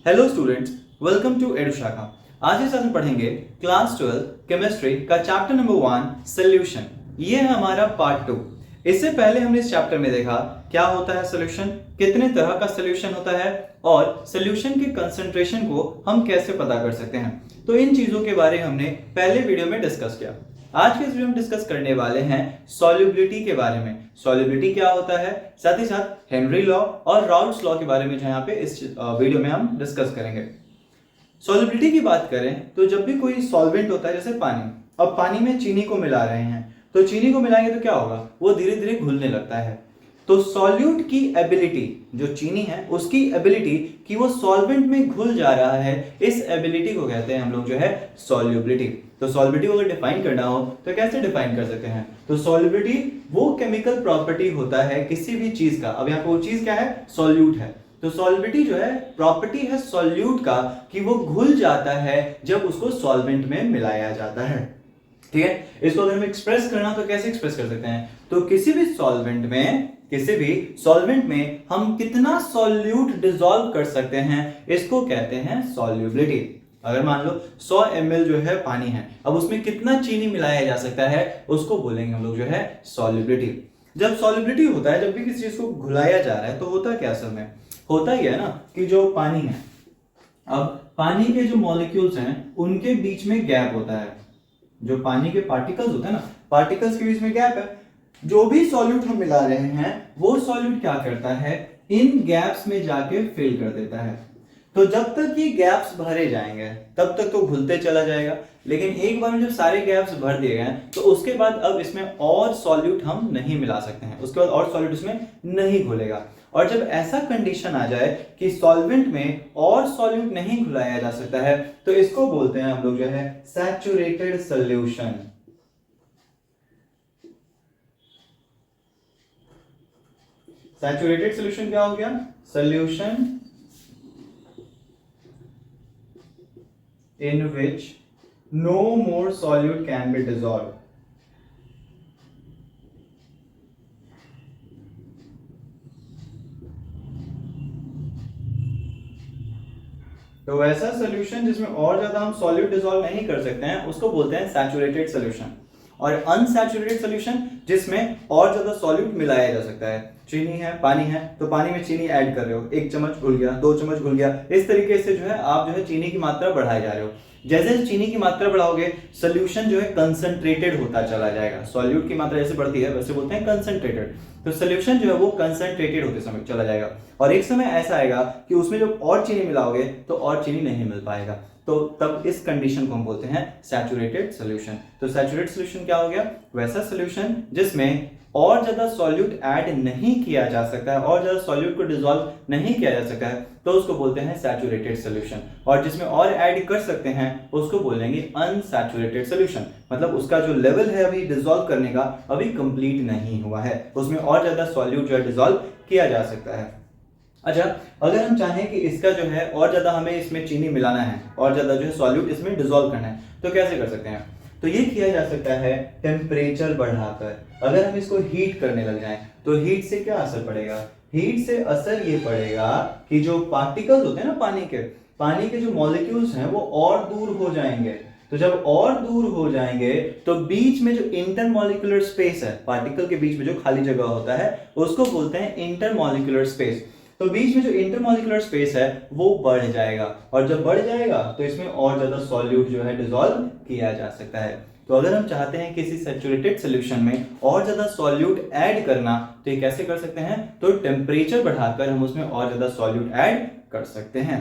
Hello students, welcome to Edushakha. आज इस हम पढ़ेंगे क्लास 12 केमिस्ट्री का चैप्टर नंबर 1 सॉल्यूशन। ये है हमारा पार्ट 2। इससे पहले हमने इस चैप्टर में देखा क्या होता है सॉल्यूशन, कितने तरह का सॉल्यूशन होता है और सॉल्यूशन के कंसंट्रेशन को हम कैसे पता कर सकते हैं। तो इन चीजों के बारे में हमने पहले वीडियो में डिस्कस किया। आज के इस वीडियो में डिस्कस करने वाले हैं सॉल्युबिलिटी के बारे में। सॉल्युबिलिटी क्या होता है, साथ ही साथ हेनरी लॉ और राउल्ट्स लॉ के बारे में जो यहाँ पे इस वीडियो में हम डिस्कस करेंगे। सॉल्युबिलिटी की बात करें तो जब भी कोई सॉल्वेंट होता है जैसे पानी, अब पानी में चीनी को मिला रहे हैं तो चीनी को मिलाएंगे तो क्या होगा, वो धीरे धीरे घुलने लगता है। तो सॉल्यूट की एबिलिटी, जो चीनी है उसकी एबिलिटी कि वो सॉल्वेंट में घुल जा रहा है, इस एबिलिटी को कहते हैं हम लोग जो है सॉल्युबिलिटी। तो सॉल्युबिलिटी को अगर डिफाइन करना हो तो कैसे डिफाइन कर सकते हैं, तो सॉल्युबिलिटी वो केमिकल प्रॉपर्टी होता है किसी भी चीज का। अब यहाँ पे वो चीज क्या है, सॉल्यूट है। तो सॉल्युबिलिटी जो है प्रॉपर्टी है सॉल्यूट का कि वो घुल जाता है जब उसको सॉल्वेंट में मिलाया जाता है। ठीक है, इसको अगर हम एक्सप्रेस करना तो कैसे एक्सप्रेस कर सकते हैं, तो किसी भी सॉल्वेंट में हम कितना सॉल्यूट डिसॉल्व कर सकते हैं, इसको कहते हैं सॉल्युबिलिटी। अगर मान लो 100 ml जो है पानी है, अब उसमें कितना चीनी मिलाया जा सकता है, उसको बोलेंगे हम लोग जो है सॉल्युबिलिटी। जब सॉल्युबिलिटी होता है, जब भी किसी चीज को घुलाया जा रहा है, तो होता क्या असल में, होता ही है ना कि जो पानी है, अब पानी के जो मॉलिक्यूल्स हैं उनके बीच में गैप होता है। जो पानी के पार्टिकल्स होते हैं ना, पार्टिकल्स के बीच में गैप है। जो भी सॉल्यूट हम मिला रहे हैं वो सॉल्यूट क्या करता है, इन गैप्स में जाके फिल कर देता है। तो जब तक ये गैप्स भरे जाएंगे तब तक तो घुलते चला जाएगा, लेकिन एक बार में जब सारे गैप्स भर दिए गए तो उसके बाद अब इसमें और सॉल्यूट हम नहीं मिला सकते हैं, उसके बाद और सॉल्यूट इसमें नहीं घुलेगा। और जब ऐसा कंडीशन आ जाए कि सॉल्वेंट में और सॉल्यूट नहीं घुलाया जा सकता है, तो इसको बोलते हैं हम लोग जो है सैचुरेटेड सॉल्यूशन। सैचुरेटेड सॉल्यूशन क्या हो गया, solution in which no more solute can be dissolved. तो वैसा सॉल्यूशन जिसमें और ज्यादा हम सॉल्यूट डिसॉल्व नहीं कर सकते हैं उसको बोलते हैं सैचुरेटेड सॉल्यूशन। और अनसैचुरेटेड सॉल्यूशन जिसमें और ज्यादा सॉल्यूट मिलाया जा सकता है। चीनी है, पानी है, तो पानी में चीनी ऐड कर रहे हो, 1 चम्मच घुल गया, 2 चम्मच घुल गया, इस तरीके से जो है आप जो है चीनी की मात्रा बढ़ाए जा रहे हो। जैसे चीनी की मात्रा बढ़ाओगे सोल्यूशन जो है कंसंट्रेटेड होता चला जाएगा। सॉल्यूट की मात्रा जैसे बढ़ती है वैसे बोलते हैं कंसंट्रेटेड। तो सोल्यूशन जो है वो कंसंट्रेटेड होते समय चला जाएगा और एक समय ऐसा आएगा कि उसमें जब और चीनी मिलाओगे तो और चीनी नहीं मिल पाएगा। तो तब इस कंडीशन को हम बोलते हैं सैचुरेटेड सॉल्यूशन। तो सैचुरेटेड सॉल्यूशन क्या हो गया, वैसा सॉल्यूशन जिसमें और ज्यादा सॉल्यूट ऐड नहीं किया जा सकता है, और ज्यादा सॉल्यूट को डिसॉल्व नहीं किया जा सकता है, तो उसको बोलते हैं सैचुरेटेड सॉल्यूशन। और जिसमें और ऐड कर सकते हैं उसको बोलेंगे अनसैचुरेटेड सॉल्यूशन। मतलब उसका जो लेवल है अभी डिसॉल्व करने का अभी कंप्लीट नहीं हुआ है, उसमें और ज्यादा सॉल्यूट जो है डिसॉल्व किया जा सकता है। अच्छा, अगर हम चाहें कि इसका जो है और ज्यादा हमें इसमें चीनी मिलाना है, और ज्यादा जो है सॉल्यूट इसमें डिसॉल्व करना है, तो कैसे कर सकते हैं, तो ये किया जा सकता है टेम्परेचर बढ़ाकर। अगर हम इसको हीट करने लग जाएं तो हीट से क्या असर पड़ेगा, हीट से असर ये पड़ेगा कि जो पार्टिकल्स होते हैं ना पानी के जो मॉलिक्यूल्स हैं वो और दूर हो जाएंगे। तो जब और दूर हो जाएंगे तो बीच में जो इंटरमॉलिक्यूलर स्पेस है, पार्टिकल के बीच में जो खाली जगह होता है उसको बोलते हैं इंटरमॉलिक्यूलर स्पेस। तो बीच में जो इंटरमॉलिक्यूलर स्पेस है वो बढ़ जाएगा, और जब बढ़ जाएगा तो इसमें और ज्यादा सॉल्यूट जो है डिसॉल्व किया जा सकता है। तो अगर हम चाहते हैं किसी सैचुरेटेड सॉल्यूशन में और ज्यादा सॉल्यूट ऐड करना, तो ये कैसे कर सकते हैं, तो टेम्परेचर बढ़ाकर हम उसमें और ज्यादा सॉल्यूट ऐड कर सकते हैं।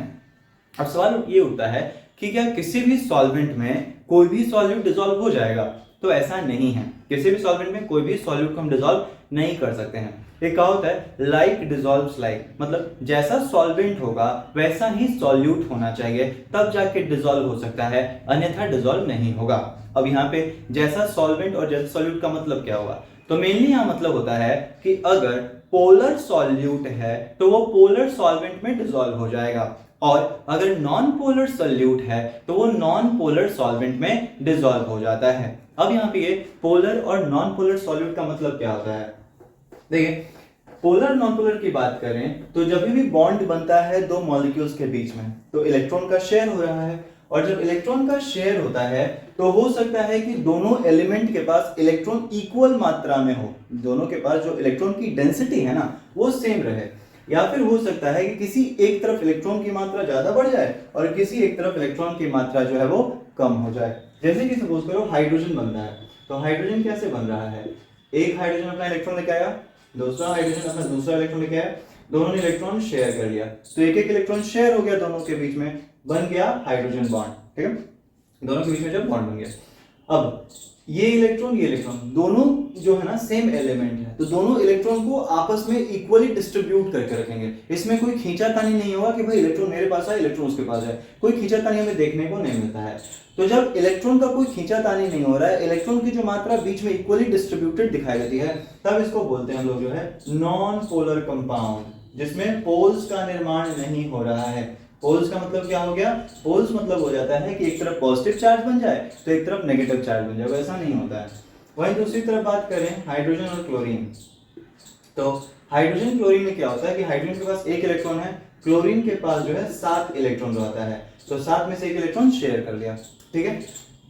अब सवाल ये उठता है कि क्या किसी भी सॉल्वेंट में कोई भी सॉल्यूट डिसॉल्व हो जाएगा, तो ऐसा नहीं है। किसी भी सॉल्वेंट में कोई भी सॉल्यूट को हम डिसॉल्व नहीं कर सकते हैं। एक क्या होता है, लाइक डिसॉल्व्स लाइक, मतलब जैसा सॉल्वेंट होगा वैसा ही सॉल्यूट होना चाहिए, तब जाके डिसॉल्व हो सकता है, अन्यथा डिसॉल्व नहीं होगा। अब यहाँ पे जैसा सॉल्वेंट और जैसा सॉल्यूट का मतलब क्या होगा, तो मेनली यहाँ मतलब होता है कि अगर पोलर सॉल्यूट है तो वो पोलर सॉल्वेंट में डिसॉल्व हो जाएगा, और अगर नॉन पोलर सॉल्यूट है तो वो नॉन पोलर सॉल्वेंट में डिसॉल्व हो जाता है। अब यहाँ पे ये पोलर और नॉन पोलर सॉल्यूट का मतलब क्या होता है, देखिए पोलर नॉन पोलर की बात करें तो जब भी बॉन्ड बनता है दो मॉलिक्यूल्स के बीच में तो इलेक्ट्रॉन का शेयर हो रहा है, और जब इलेक्ट्रॉन का शेयर होता है तो हो सकता है कि दोनों एलिमेंट के पास इलेक्ट्रॉन इक्वल मात्रा में हो, दोनों के पास जो इलेक्ट्रॉन की डेंसिटी है ना वो सेम रहे, या फिर हो सकता है कि किसी एक तरफ इलेक्ट्रॉन की मात्रा ज्यादा बढ़ जाए और किसी एक तरफ इलेक्ट्रॉन की मात्रा जो है वो कम हो जाए। जैसे कि सपोज करो हाइड्रोजन बन रहा है, तो हाइड्रोजन कैसे बन रहा है, एक हाइड्रोजन अपना इलेक्ट्रॉन लेके आया, दूसरा हाइड्रोजन अपना दूसरा इलेक्ट्रॉन लेके आया, दोनों ने इलेक्ट्रॉन शेयर कर लिया, तो एक एक इलेक्ट्रॉन शेयर हो गया दोनों के बीच में, बन गया हाइड्रोजन बॉन्ड। ठीक है, दोनों के बीच में जब बॉन्ड बन गया, अब ये इलेक्ट्रॉन दोनों जो है ना सेम एलिमेंट है, तो दोनों इलेक्ट्रॉन को आपस में इक्वली डिस्ट्रीब्यूट करके रखेंगे, इसमें कोई खींचातानी नहीं होगा कि भाई इलेक्ट्रॉन मेरे पास है इलेक्ट्रॉन उसके पास है, कोई खींचातानी हमें देखने को नहीं मिलता है। तो जब इलेक्ट्रॉन का कोई खींचातानी नहीं हो रहा है, इलेक्ट्रॉन की जो मात्रा बीच में इक्वली डिस्ट्रीब्यूटेड दिखाई देती है, तब इसको बोलते हैं हम लोग जो है नॉन पोलर कंपाउंड, जिसमें पोल्स का निर्माण नहीं हो रहा है। पोल्स का मतलब क्या हो गया, पोल्स मतलब हो जाता है कि एक तरफ पॉजिटिव चार्ज बन जाए तो एक तरफ नेगेटिव चार्ज बन जाए, वैसा नहीं होता है। वहीं दूसरी तरफ बात करें हाइड्रोजन और क्लोरीन, तो हाइड्रोजन क्लोरीन में क्या होता है कि हाइड्रोजन के पास एक इलेक्ट्रॉन है, क्लोरीन के पास जो है 7 इलेक्ट्रॉन रहता है, तो 7 में से एक इलेक्ट्रॉन शेयर कर लिया। ठीक है,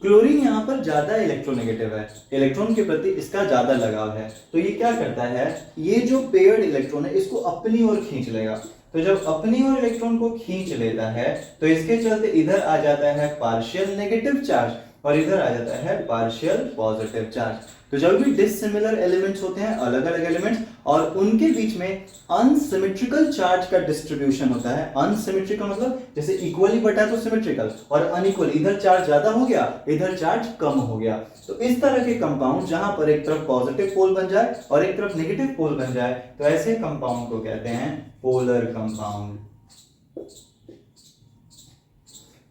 क्लोरीन यहाँ पर ज्यादा इलेक्ट्रोनेगेटिव है, इलेक्ट्रॉन के प्रति इसका ज्यादा लगाव है, तो ये क्या करता है, ये जो पेयर्ड इलेक्ट्रॉन है इसको अपनी ओर खींच लेगा, तो जब अपनी ओर इलेक्ट्रॉन को खींच लेता है तो इसके चलते इधर आ जाता है पार्शियल नेगेटिव चार्ज और इधर आ जाता है पार्शियल पॉजिटिव चार्ज। तो जब भी डिसिमिलर एलिमेंट्स होते हैं, अलग अलग एलिमेंट्स, और उनके बीच में अनसिमेट्रिकल चार्ज का डिस्ट्रीब्यूशन होता है, अनसिमेट्रिकल मतलब जैसे इक्वली बटा है तो सिमेट्रिकल, और अनइक्वल इधर चार्ज ज्यादा हो गया इधर चार्ज कम हो गया, तो इस तरह के कंपाउंड जहां पर एक तरफ पॉजिटिव पोल बन जाए और एक तरफ नेगेटिव पोल बन जाए, तो ऐसे कंपाउंड को कहते हैं पोलर कंपाउंड।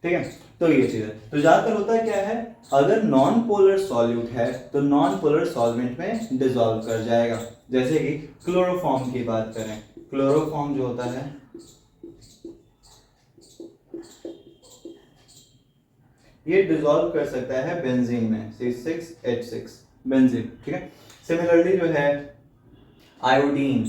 ठीक है, तो ये चीज है, तो ज्यादातर होता है क्या है, अगर नॉन पोलर सॉल्यूट है तो नॉन पोलर सॉल्वेंट में डिसॉल्व कर जाएगा। जैसे कि क्लोरोफॉर्म की बात करें, क्लोरोफॉर्म जो होता है ये डिसॉल्व कर सकता है बेंजीन में, C6H6 बेंजीन। ठीक है, सिमिलरली जो है आयोडीन,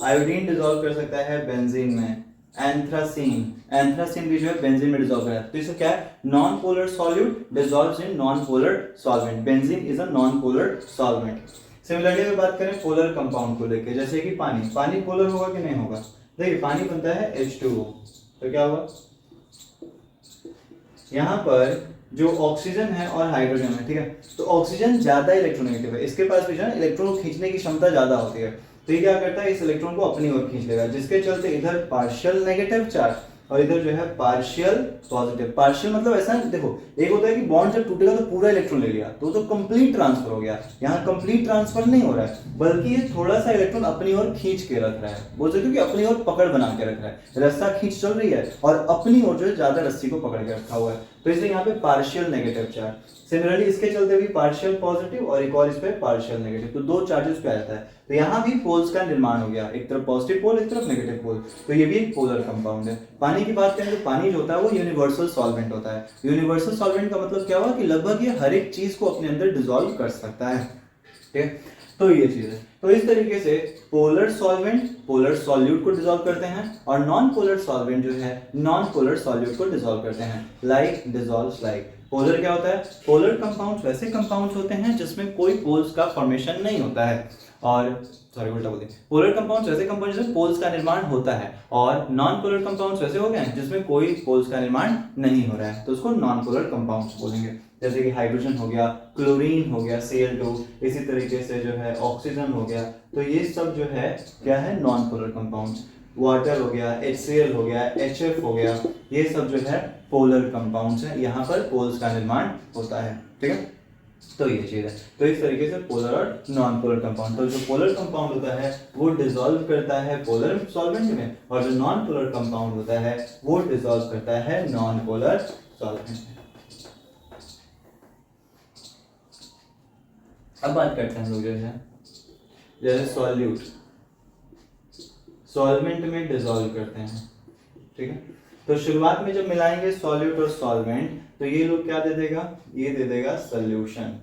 आयोडीन डिसॉल्व कर सकता है बेंजीन में, एंथ्रासीन, एंथ्रासीन भी जो है बेंजीन में डिसॉल्व करता है, तो इसको क्या है, non polar solute dissolves in non polar solvent, benzene is a non polar solvent. Similarly अगर बात करें पोलर कंपाउंड को लेकर, जैसे कि पानी, पानी पोलर होगा कि नहीं होगा, देखिए पानी बनता है H2O, तो क्या होगा, यहाँ पर जो ऑक्सीजन है और हाइड्रोजन है, ठीक है, तो ऑक्सीजन ज्यादा इलेक्ट्रोनेगेटिव है, इसके पास भी जो है इलेक्ट्रॉन को खींचने की क्षमता ज्यादा होती है, तो ये क्या करता है, इस इलेक्ट्रॉन को अपनी ओर खींच लेगा, जिसके चलते इधर पार्शियल नेगेटिव चार्ज और इधर जो है पार्शियल पॉजिटिव। पार्शियल मतलब ऐसा देखो, एक होता है कि बॉन्ड जब टूटेगा तो पूरा इलेक्ट्रॉन ले लिया तो कंप्लीट ट्रांसफर हो गया, यहाँ कंप्लीट ट्रांसफर नहीं हो रहा है, बल्कि ये थोड़ा सा इलेक्ट्रॉन अपनी ओर खींच के रख रहा है, बोल सकते हो कि अपनी ओर पकड़ बना के रख रहा है, रस्सा खींच चल रही है और अपनी ओर जो है ज्यादा रस्सी को पकड़ के रखा हुआ है, तो इसलिए यहाँ पे पार्शियल नेगेटिव चार्ज। सिमिलरली इसके चलते भी पार्शियल पॉजिटिव और एक और इस पे पार्शियल नेगेटिव, तो दो चार्जेस पे आता है, तो यहाँ भी पोल्स का निर्माण हो गया, एक तरफ पॉजिटिव पोल एक तरफ नेगेटिव पोल, तो ये भी एक पोलर कंपाउंड है। पानी की बात करें तो पानी जो होता है वो यूनिवर्सल सॉल्वेंट होता है। यूनिवर्सल सॉल्वेंट का मतलब क्या हुआ कि लगभग ये हर एक चीज को अपने अंदर डिसॉल्व कर सकता है। ठीक है, तो ये चीज है, तो इस तरीके से पोलर सॉल्वेंट पोलर सॉल्यूट को डिसॉल्व करते हैं और नॉन पोलर सॉल्वेंट जो है नॉन पोलर सॉल्यूट को डिसॉल्व करते हैं, लाइक डिसॉल्व्स लाइक। पोलर क्या होता है, पोलर कंपाउंड्स वैसे कंपाउंड्स होते हैं जिसमें कोई पोल्स का फॉर्मेशन नहीं होता है, और सॉरी उल्टा बोल दिया, पोलर कंपाउंड्स वैसे कंपाउंड्स जिसमें पोल्स का निर्माण होता है, और नॉन पोलर कंपाउंड्स वैसे हो गए हैं जिसमें कोई पोल्स का निर्माण नहीं हो रहा है, तो उसको नॉन पोलर कंपाउंड्स बोलेंगे। जैसे कि हाइड्रोजन हो गया, क्लोरीन हो गया Cl2, इसी तरीके से जो है ऑक्सीजन हो गया, तो ये सब जो है क्या है, नॉन पोलर कंपाउंड्स। वाटर हो गया, HCl हो गया, HF हो गया, ये सब जो है पोलर कंपाउंड्स हैं, यहाँ पर पोल्स का निर्माण होता है। ठीक है, तो ये चीज है, तो इस तरीके से पोलर और नॉन पोलर कंपाउंड, तो जो पोलर कंपाउंड होता है वो डिसॉल्व करता है पोलर सॉल्वेंट में, और जो नॉन पोलर कंपाउंड होता है वो डिसॉल्व करता है नॉन पोलर सॉल्वेंट में। अब बात करते हैं हम लोग जो है जैसे सॉल्यूट, सॉल्वेंट में डिसॉल्व करते हैं। ठीक है, तो शुरुआत में जब मिलाएंगे सॉल्यूट और सॉल्वेंट तो ये लोग क्या दे देगा, ये दे देगा सॉल्यूशन।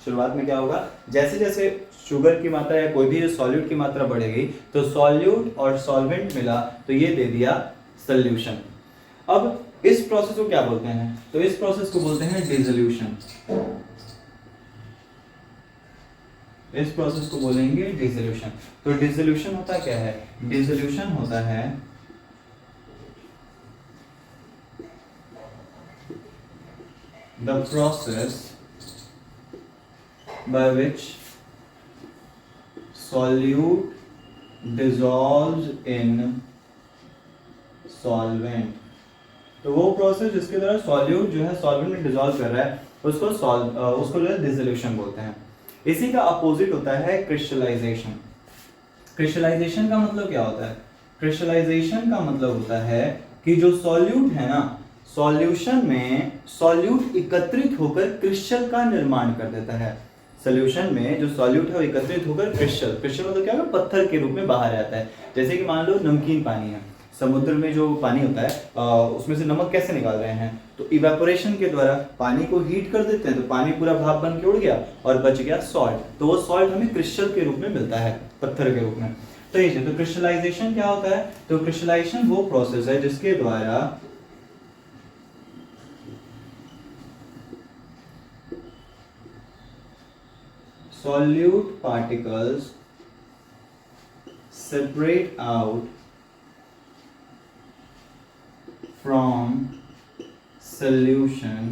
शुरुआत में क्या होगा, जैसे जैसे शुगर की मात्रा या कोई भी सॉल्यूट की मात्रा बढ़ेगी तो सॉल्यूट और सॉल्वेंट मिला तो ये दे दिया सॉल्यूशन। अब इस प्रोसेस को क्या बोलते हैं, तो इस प्रोसेस को बोलते हैं डिसोल्यूशन। इस प्रोसेस को बोलेंगे डिसोल्यूशन। तो डिसोल्यूशन होता क्या है, डिसोल्यूशन होता है the process by which solute dissolves in solvent। तो वो प्रोसेस जिसके द्वारा सॉल्यूट जो है सॉल्वेंट में डिसॉल्व कर रहा है उसको जो है डिसोल्यूशन बोलते हैं। इसी का अपोजिट होता है क्रिस्टलाइजेशन। क्रिस्टलाइजेशन का मतलब क्या होता है, क्रिस्टलाइजेशन का मतलब होता है कि जो सॉल्यूट है ना, सॉल्यूशन में सॉल्यूट एकत्रित होकर क्रिस्टल का निर्माण कर देता है। सॉल्यूशन में जो सॉल्यूट है वो एकत्रित होकर क्रिस्टल, क्रिस्टल मतलब क्या होगा, पत्थर के रूप में बाहर आता है। जैसे कि मान लो नमकीन पानी है, समुद्र में जो पानी होता है उसमें से नमक कैसे निकाल रहे हैं, तो इवेपोरेशन के द्वारा पानी को हीट कर देते हैं तो पानी पूरा भाप बन के उड़ गया और बच गया सॉल्ट। तो वो सॉल्ट हमें क्रिस्टल के रूप में मिलता है, पत्थर के रूप में। तो ये तो क्रिस्टलाइजेशन क्या होता है, तो क्रिस्टलाइजेशन वो प्रोसेस है जिसके द्वारा solute particles separate out from solution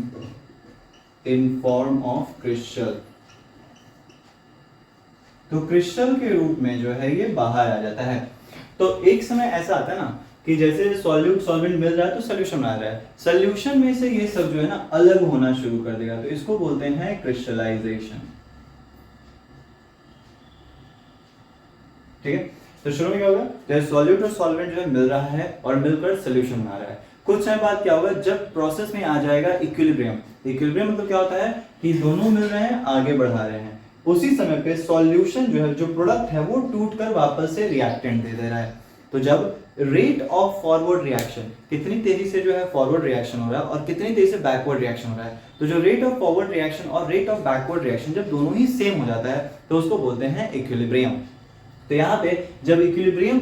in form of crystal। तो क्रिस्टल के रूप में जो है ये बाहर आ जाता है। तो एक समय ऐसा आता है ना कि जैसे सॉल्यूट सॉल्वेंट मिल रहा है तो सोल्यूशन आ रहा है, सोल्यूशन में से ये सब जो है ना अलग होना शुरू कर देगा, तो इसको बोलते हैं क्रिस्टलाइजेशन। ठीक है, तो शुरू में क्या होगा, जैसे सॉल्यूट और सॉल्वेंट जो है मिल रहा है और मिलकर सोल्यूशन बना रहा है। कुछ समय बाद क्या होगा, जब प्रोसेस में आ जाएगा इक्विलिब्रियम। इक्विलिब्रियम मतलब क्या होता है कि दोनों मिल रहे हैं, आगे बढ़ा रहे हैं, उसी समय पे सॉल्यूशन जो है, जो प्रोडक्ट है वो टूटकर वापस से रिएक्टेंट दे दे रहा है। तो जब रेट ऑफ फॉरवर्ड रिएक्शन, कितनी तेजी से जो है फॉरवर्ड रिएक्शन हो रहा है और कितनी तेजी से बैकवर्ड रिएक्शन हो रहा है, तो जो रेट ऑफ फॉरवर्ड रिएक्शन और रेट ऑफ बैकवर्ड रिएक्शन जब दोनों ही सेम हो जाता है तो उसको बोलते हैं इक्विलिब्रियम। तो यहाँ पे जब इक्विलिब्रियम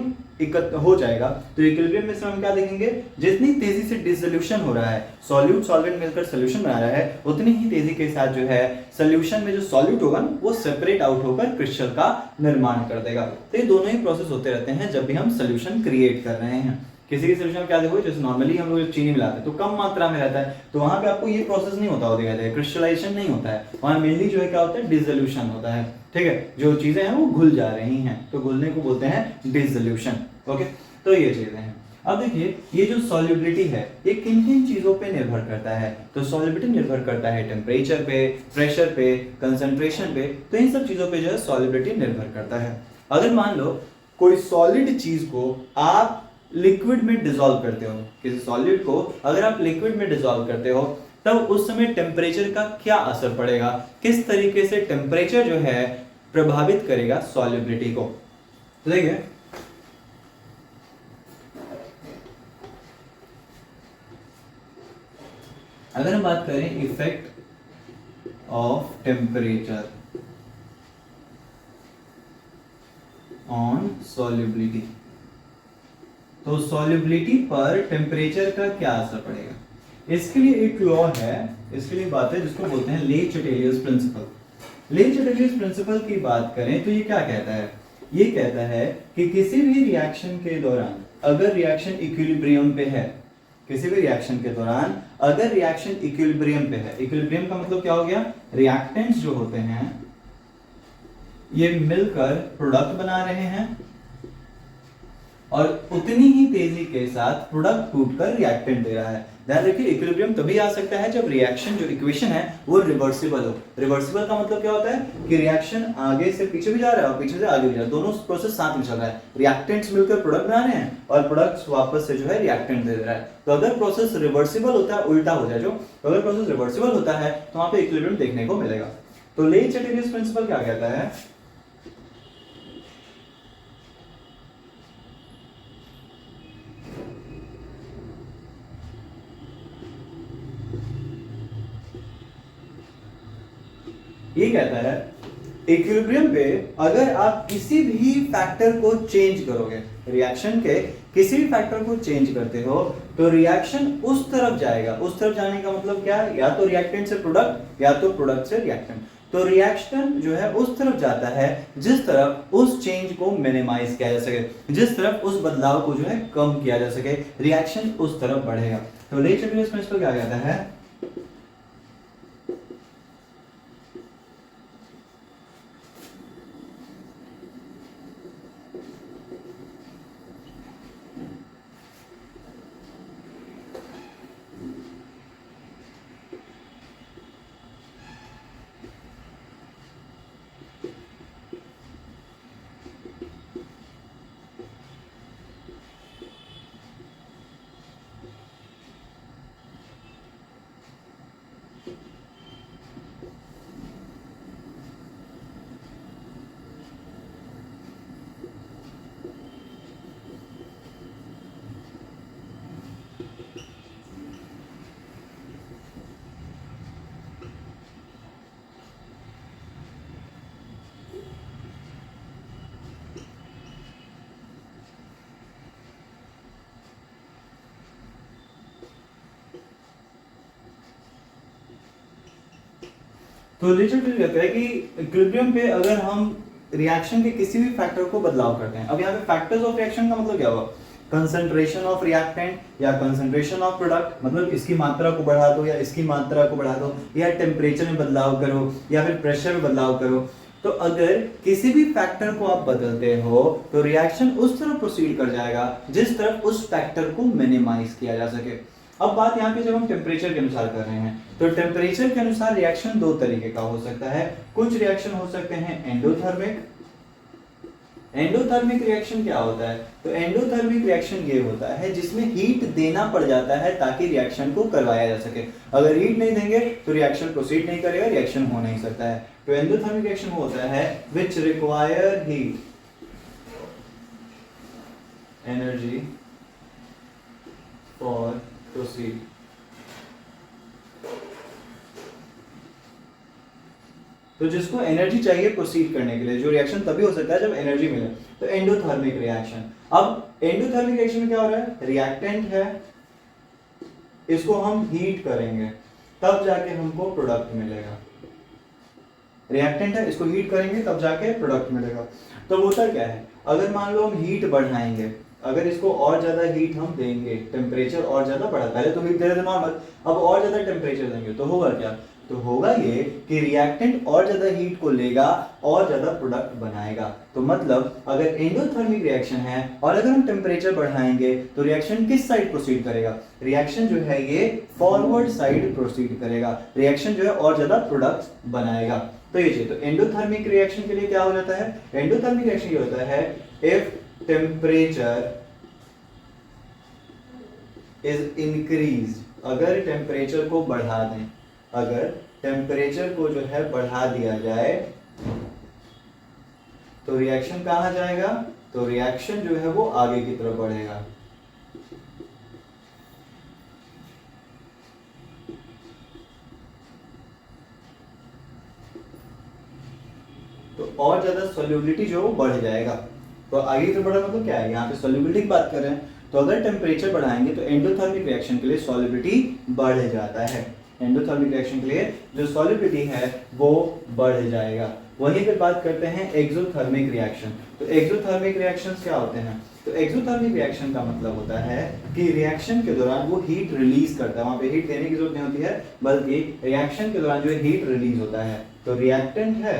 हो जाएगा तो इक्विलिब्रियम में से हम क्या देखेंगे, जितनी तेजी से डिसोल्यूशन हो रहा है, सॉल्यूट सॉल्वेंट मिलकर सॉल्यूशन बना रहा है, उतनी ही तेजी के साथ जो है सॉल्यूशन में जो सॉल्यूट होगा ना वो सेपरेट आउट होकर क्रिस्टल का निर्माण कर देगा। तो ये दोनों ही प्रोसेस होते रहते हैं जब भी हम सॉल्यूशन क्रिएट कर रहे हैं। किसी भी सॉल्यूशन में क्या देखो, जैसे नॉर्मली हम लोग चीनी मिलाते हैं तो कम मात्रा में रहता है, तो वहां पे आपको ये प्रोसेस नहीं होता दिखाई देगा, क्रिस्टलाइजेशन नहीं होता है, वहां मेनली जो है क्या होता है, डिसोल्यूशन होता है। ठीक है, जो चीजें हैं वो घुल जा रही हैं तो घुलने को बोलते हैं डिसोल्यूशन। ओके, तो ये चीजें हैं। अब देखिए ये जो सॉल्युबिलिटी है ये किन किन चीजों पे निर्भर करता है, तो सॉल्युबिलिटी निर्भर करता है टेम्परेचर पे, प्रेशर पे, कंसंट्रेशन पे, तो इन सब चीजों पे जो है सॉल्युबिलिटी निर्भर करता है। अगर मान लो कोई सॉलिड चीज को आप लिक्विड में डिसॉल्व करते हो, किसी सॉलिड को अगर आप लिक्विड में डिसॉल्व करते हो तब उस समय टेम्परेचर का क्या असर पड़ेगा, किस तरीके से टेम्परेचर जो है प्रभावित करेगा सॉल्युबिलिटी को। तो देखिए अगर हम बात करें effect of temperature on solubility, तो सॉल्युबिलिटी पर टेम्परेचर का क्या असर पड़ेगा, इसके लिए एक लॉ है, इसके लिए बात है जिसको बोलते हैं ले चटेलियस प्रिंसिपल। ले चटेलियस प्रिंसिपल की बात करें तो ये क्या कहता है, ये कहता है कि किसी भी रिएक्शन के दौरान अगर रिएक्शन इक्विलिब्रियम पे है, किसी भी रिएक्शन के दौरान अगर रिएक्शन इक्विलिब्रियम पे है, इक्विलिब्रियम का मतलब क्या हो गया, रिएक्टेंट्स जो होते हैं ये मिलकर प्रोडक्ट बना रहे हैं और उतनी ही तेजी के साथ प्रोडक्ट टूटकर रिएक्टेंट दे रहा है। ध्यान रखिए इक्विलिब्रियम तभी आ सकता है जब रिएक्शन जो इक्वेशन है वो रिवर्सिबल हो। रिवर्सिबल का मतलब क्या होता है कि रिएक्शन आगे से पीछे भी जा रहा है और पीछे से आगे भी जा रहा है, दोनों प्रोसेस साथ में चल रहा है, रिएक्टेंट्स मिलकर प्रोडक्ट बना रहे हैं और प्रोडक्ट्स वापस से जो है रिएक्टेंट दे रहा है। तो अगर प्रोसेस रिवर्सिबल होता है, उल्टा हो जाए जो, तो अगर प्रोसेस रिवर्सिबल होता है तो वहां पे इक्विलिब्रियम देखने को मिलेगा। तो ले चटेलियस प्रिंसिपल क्या कहता है, ये कहता है इक्विलिब्रियम पे अगर आप किसी भी फैक्टर को चेंज करोगे, रिएक्शन के किसी भी फैक्टर को चेंज करते हो तो रिएक्शन उस तरफ जाएगा। उस तरफ जाने का मतलब क्या है, या तो रिएक्टेंट से प्रोडक्ट या तो प्रोडक्ट से रिएक्टेंट। तो रिएक्शन जो है उस तरफ जाता है जिस तरफ उस चेंज को मिनिमाइज किया जा सके, जिस तरफ उस बदलाव को जो है कम किया जा सके, रिएक्शन उस तरफ बढ़ेगा। तो ले चलिए इसमें इसको क्या कहता है, तो लिटरली कहता है कि इक्विलिब्रियम पे अगर हम रिएक्शन के किसी भी फैक्टर को बदलाव करते हैं, अब यहाँ पे फैक्टर्स ऑफ रिएक्शन का मतलब क्या हुआ, कंसंट्रेशन ऑफ रिएक्टेंट या कंसंट्रेशन ऑफ प्रोडक्ट, मतलब इसकी मात्रा को बढ़ा दो या इसकी मात्रा को बढ़ा दो, या टेम्परेचर में बदलाव करो या फिर प्रेशर में बदलाव करो। तो अगर किसी भी फैक्टर को आप बदलते हो तो रिएक्शन उस तरफ प्रोसीड कर जाएगा जिस तरफ उस फैक्टर को मिनिमाइज किया जा सके। अब बात यहाँ पे जब हम टेम्परेचर के अनुसार कर रहे हैं तो टेम्परेचर के अनुसार रिएक्शन दो तरीके का हो सकता है। कुछ रिएक्शन हो सकते हैं एंडोथर्मिक। एंडोथर्मिक रिएक्शन क्या होता है, तो एंडोथर्मिक रिएक्शन ये होता है जिसमें हीट देना पड़ जाता है ताकि रिएक्शन को करवाया जा सके। अगर हीट नहीं देंगे तो रिएक्शन प्रोसीड नहीं करेगा, रिएक्शन हो नहीं सकता है। तो एंडोथर्मिक रिएक्शन होता है which require heat energy for proceed. तो जिसको एनर्जी चाहिए प्रोसीड करने के लिए, जो रिएक्शन तभी हो सकता है जब एनर्जी मिले, तो एंडोथर्मिक रिएक्शन। अब एंडोथर्मिक रिएक्शन में क्या हो रहा है, रिएक्टेंट है, इसको हम हीट करेंगे तब जाके हमको प्रोडक्ट मिलेगा। रिएक्टेंट है, इसको हीट करेंगे तब जाके प्रोडक्ट मिलेगा। तो होता क्या है, अगर मान लो हम हीट बढ़ाएंगे, अगर इसको और ज्यादा हीट हम देंगे, टेम्परेचर और ज्यादा बढ़ा, पहले तो हीट दे रहे थे नॉर्मल, अब और ज्यादा टेम्परेचर देंगे तो होगा क्या, तो होगा ये कि रिएक्टेंट और ज्यादा हीट को लेगा और ज्यादा प्रोडक्ट बनाएगा। तो मतलब अगर एंडोथर्मिक रिएक्शन है और अगर हम टेम्परेचर बढ़ाएंगे तो रिएक्शन किस साइड प्रोसीड करेगा, रिएक्शन जो है ये फॉरवर्ड साइड प्रोसीड करेगा, रिएक्शन जो है और ज्यादा प्रोडक्ट बनाएगा। तो ये चीज, तो एंडोथर्मिक रिएक्शन के लिए क्या हो जाता है, एंडोथर्मिक रिएक्शन ये होता है इफ टेम्परेचर इज इंक्रीज, अगर टेम्परेचर को बढ़ा दें, अगर टेम्परेचर को जो है बढ़ा दिया जाए तो रिएक्शन कहां जाएगा, तो रिएक्शन जो है वो आगे की तरफ बढ़ेगा। तो और ज्यादा सोल्यूबिलिटी जो वो बढ़ जाएगा। तो आगे की तरफ बढ़ा मतलब क्या है, यहाँ पे सोल्यूबिलिटी की बात कर रहे हैं, तो अगर टेम्परेचर बढ़ाएंगे तो एंडोथर्मिक रिएक्शन के लिए सोल्यूबिलिटी बढ़ जाता है। एंडोथर्मिक रिएक्शन के लिए जो सॉल्युबिलिटी है वो बढ़ जाएगा। वहीं पे बात करते हैं एक्सोथर्मिक रिएक्शन। तो एक्सोथर्मिक रिएक्शंस क्या होते हैं, तो एक्सोथर्मिक रिएक्शन का मतलब होता है कि रिएक्शन के दौरान वो हीट रिलीज करता है, वहां पे हीट देने की जरूरत नहीं होती है, बल्कि रिएक्शन के दौरान जो हीट रिलीज होता है। तो रिएक्टेंट है,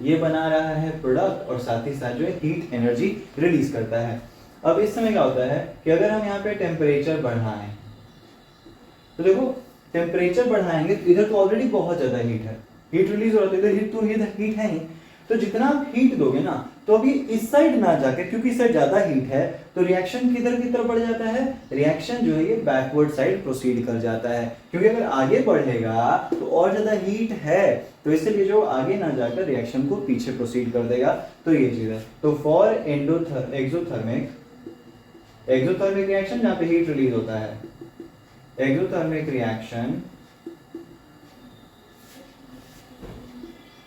ये बना रहा है प्रोडक्ट और साथ ही साथ जो है हीट एनर्जी रिलीज करता है। अब इस समय क्या होता है कि अगर हम यहाँ पे टेम्परेचर बढ़ाएं, तो देखो टेम्परेचर बढ़ाएंगे तो इधर तो ऑलरेडी बहुत ज्यादा हीट है, हीट रिलीज हो रहा है, इधर हीट तो हीट है नहीं, तो जितना आप हीट दोगे ना, तो अभी इस साइड ना जाके, क्योंकि इस साइड ज्यादा हीट है, तो रिएक्शन किधर की तरफ बढ़ जाता है, रिएक्शन जो है ये बैकवर्ड साइड प्रोसीड कर जाता है, क्योंकि अगर आगे बढ़ेगा तो और ज्यादा हीट है, तो इसलिए जो आगे ना जाकर रिएक्शन को पीछे प्रोसीड कर देगा। तो ये चीज है। तो फॉर एक्सोथर्मिक रिएक्शन जहां पे हीट रिलीज होता है, exothermic reaction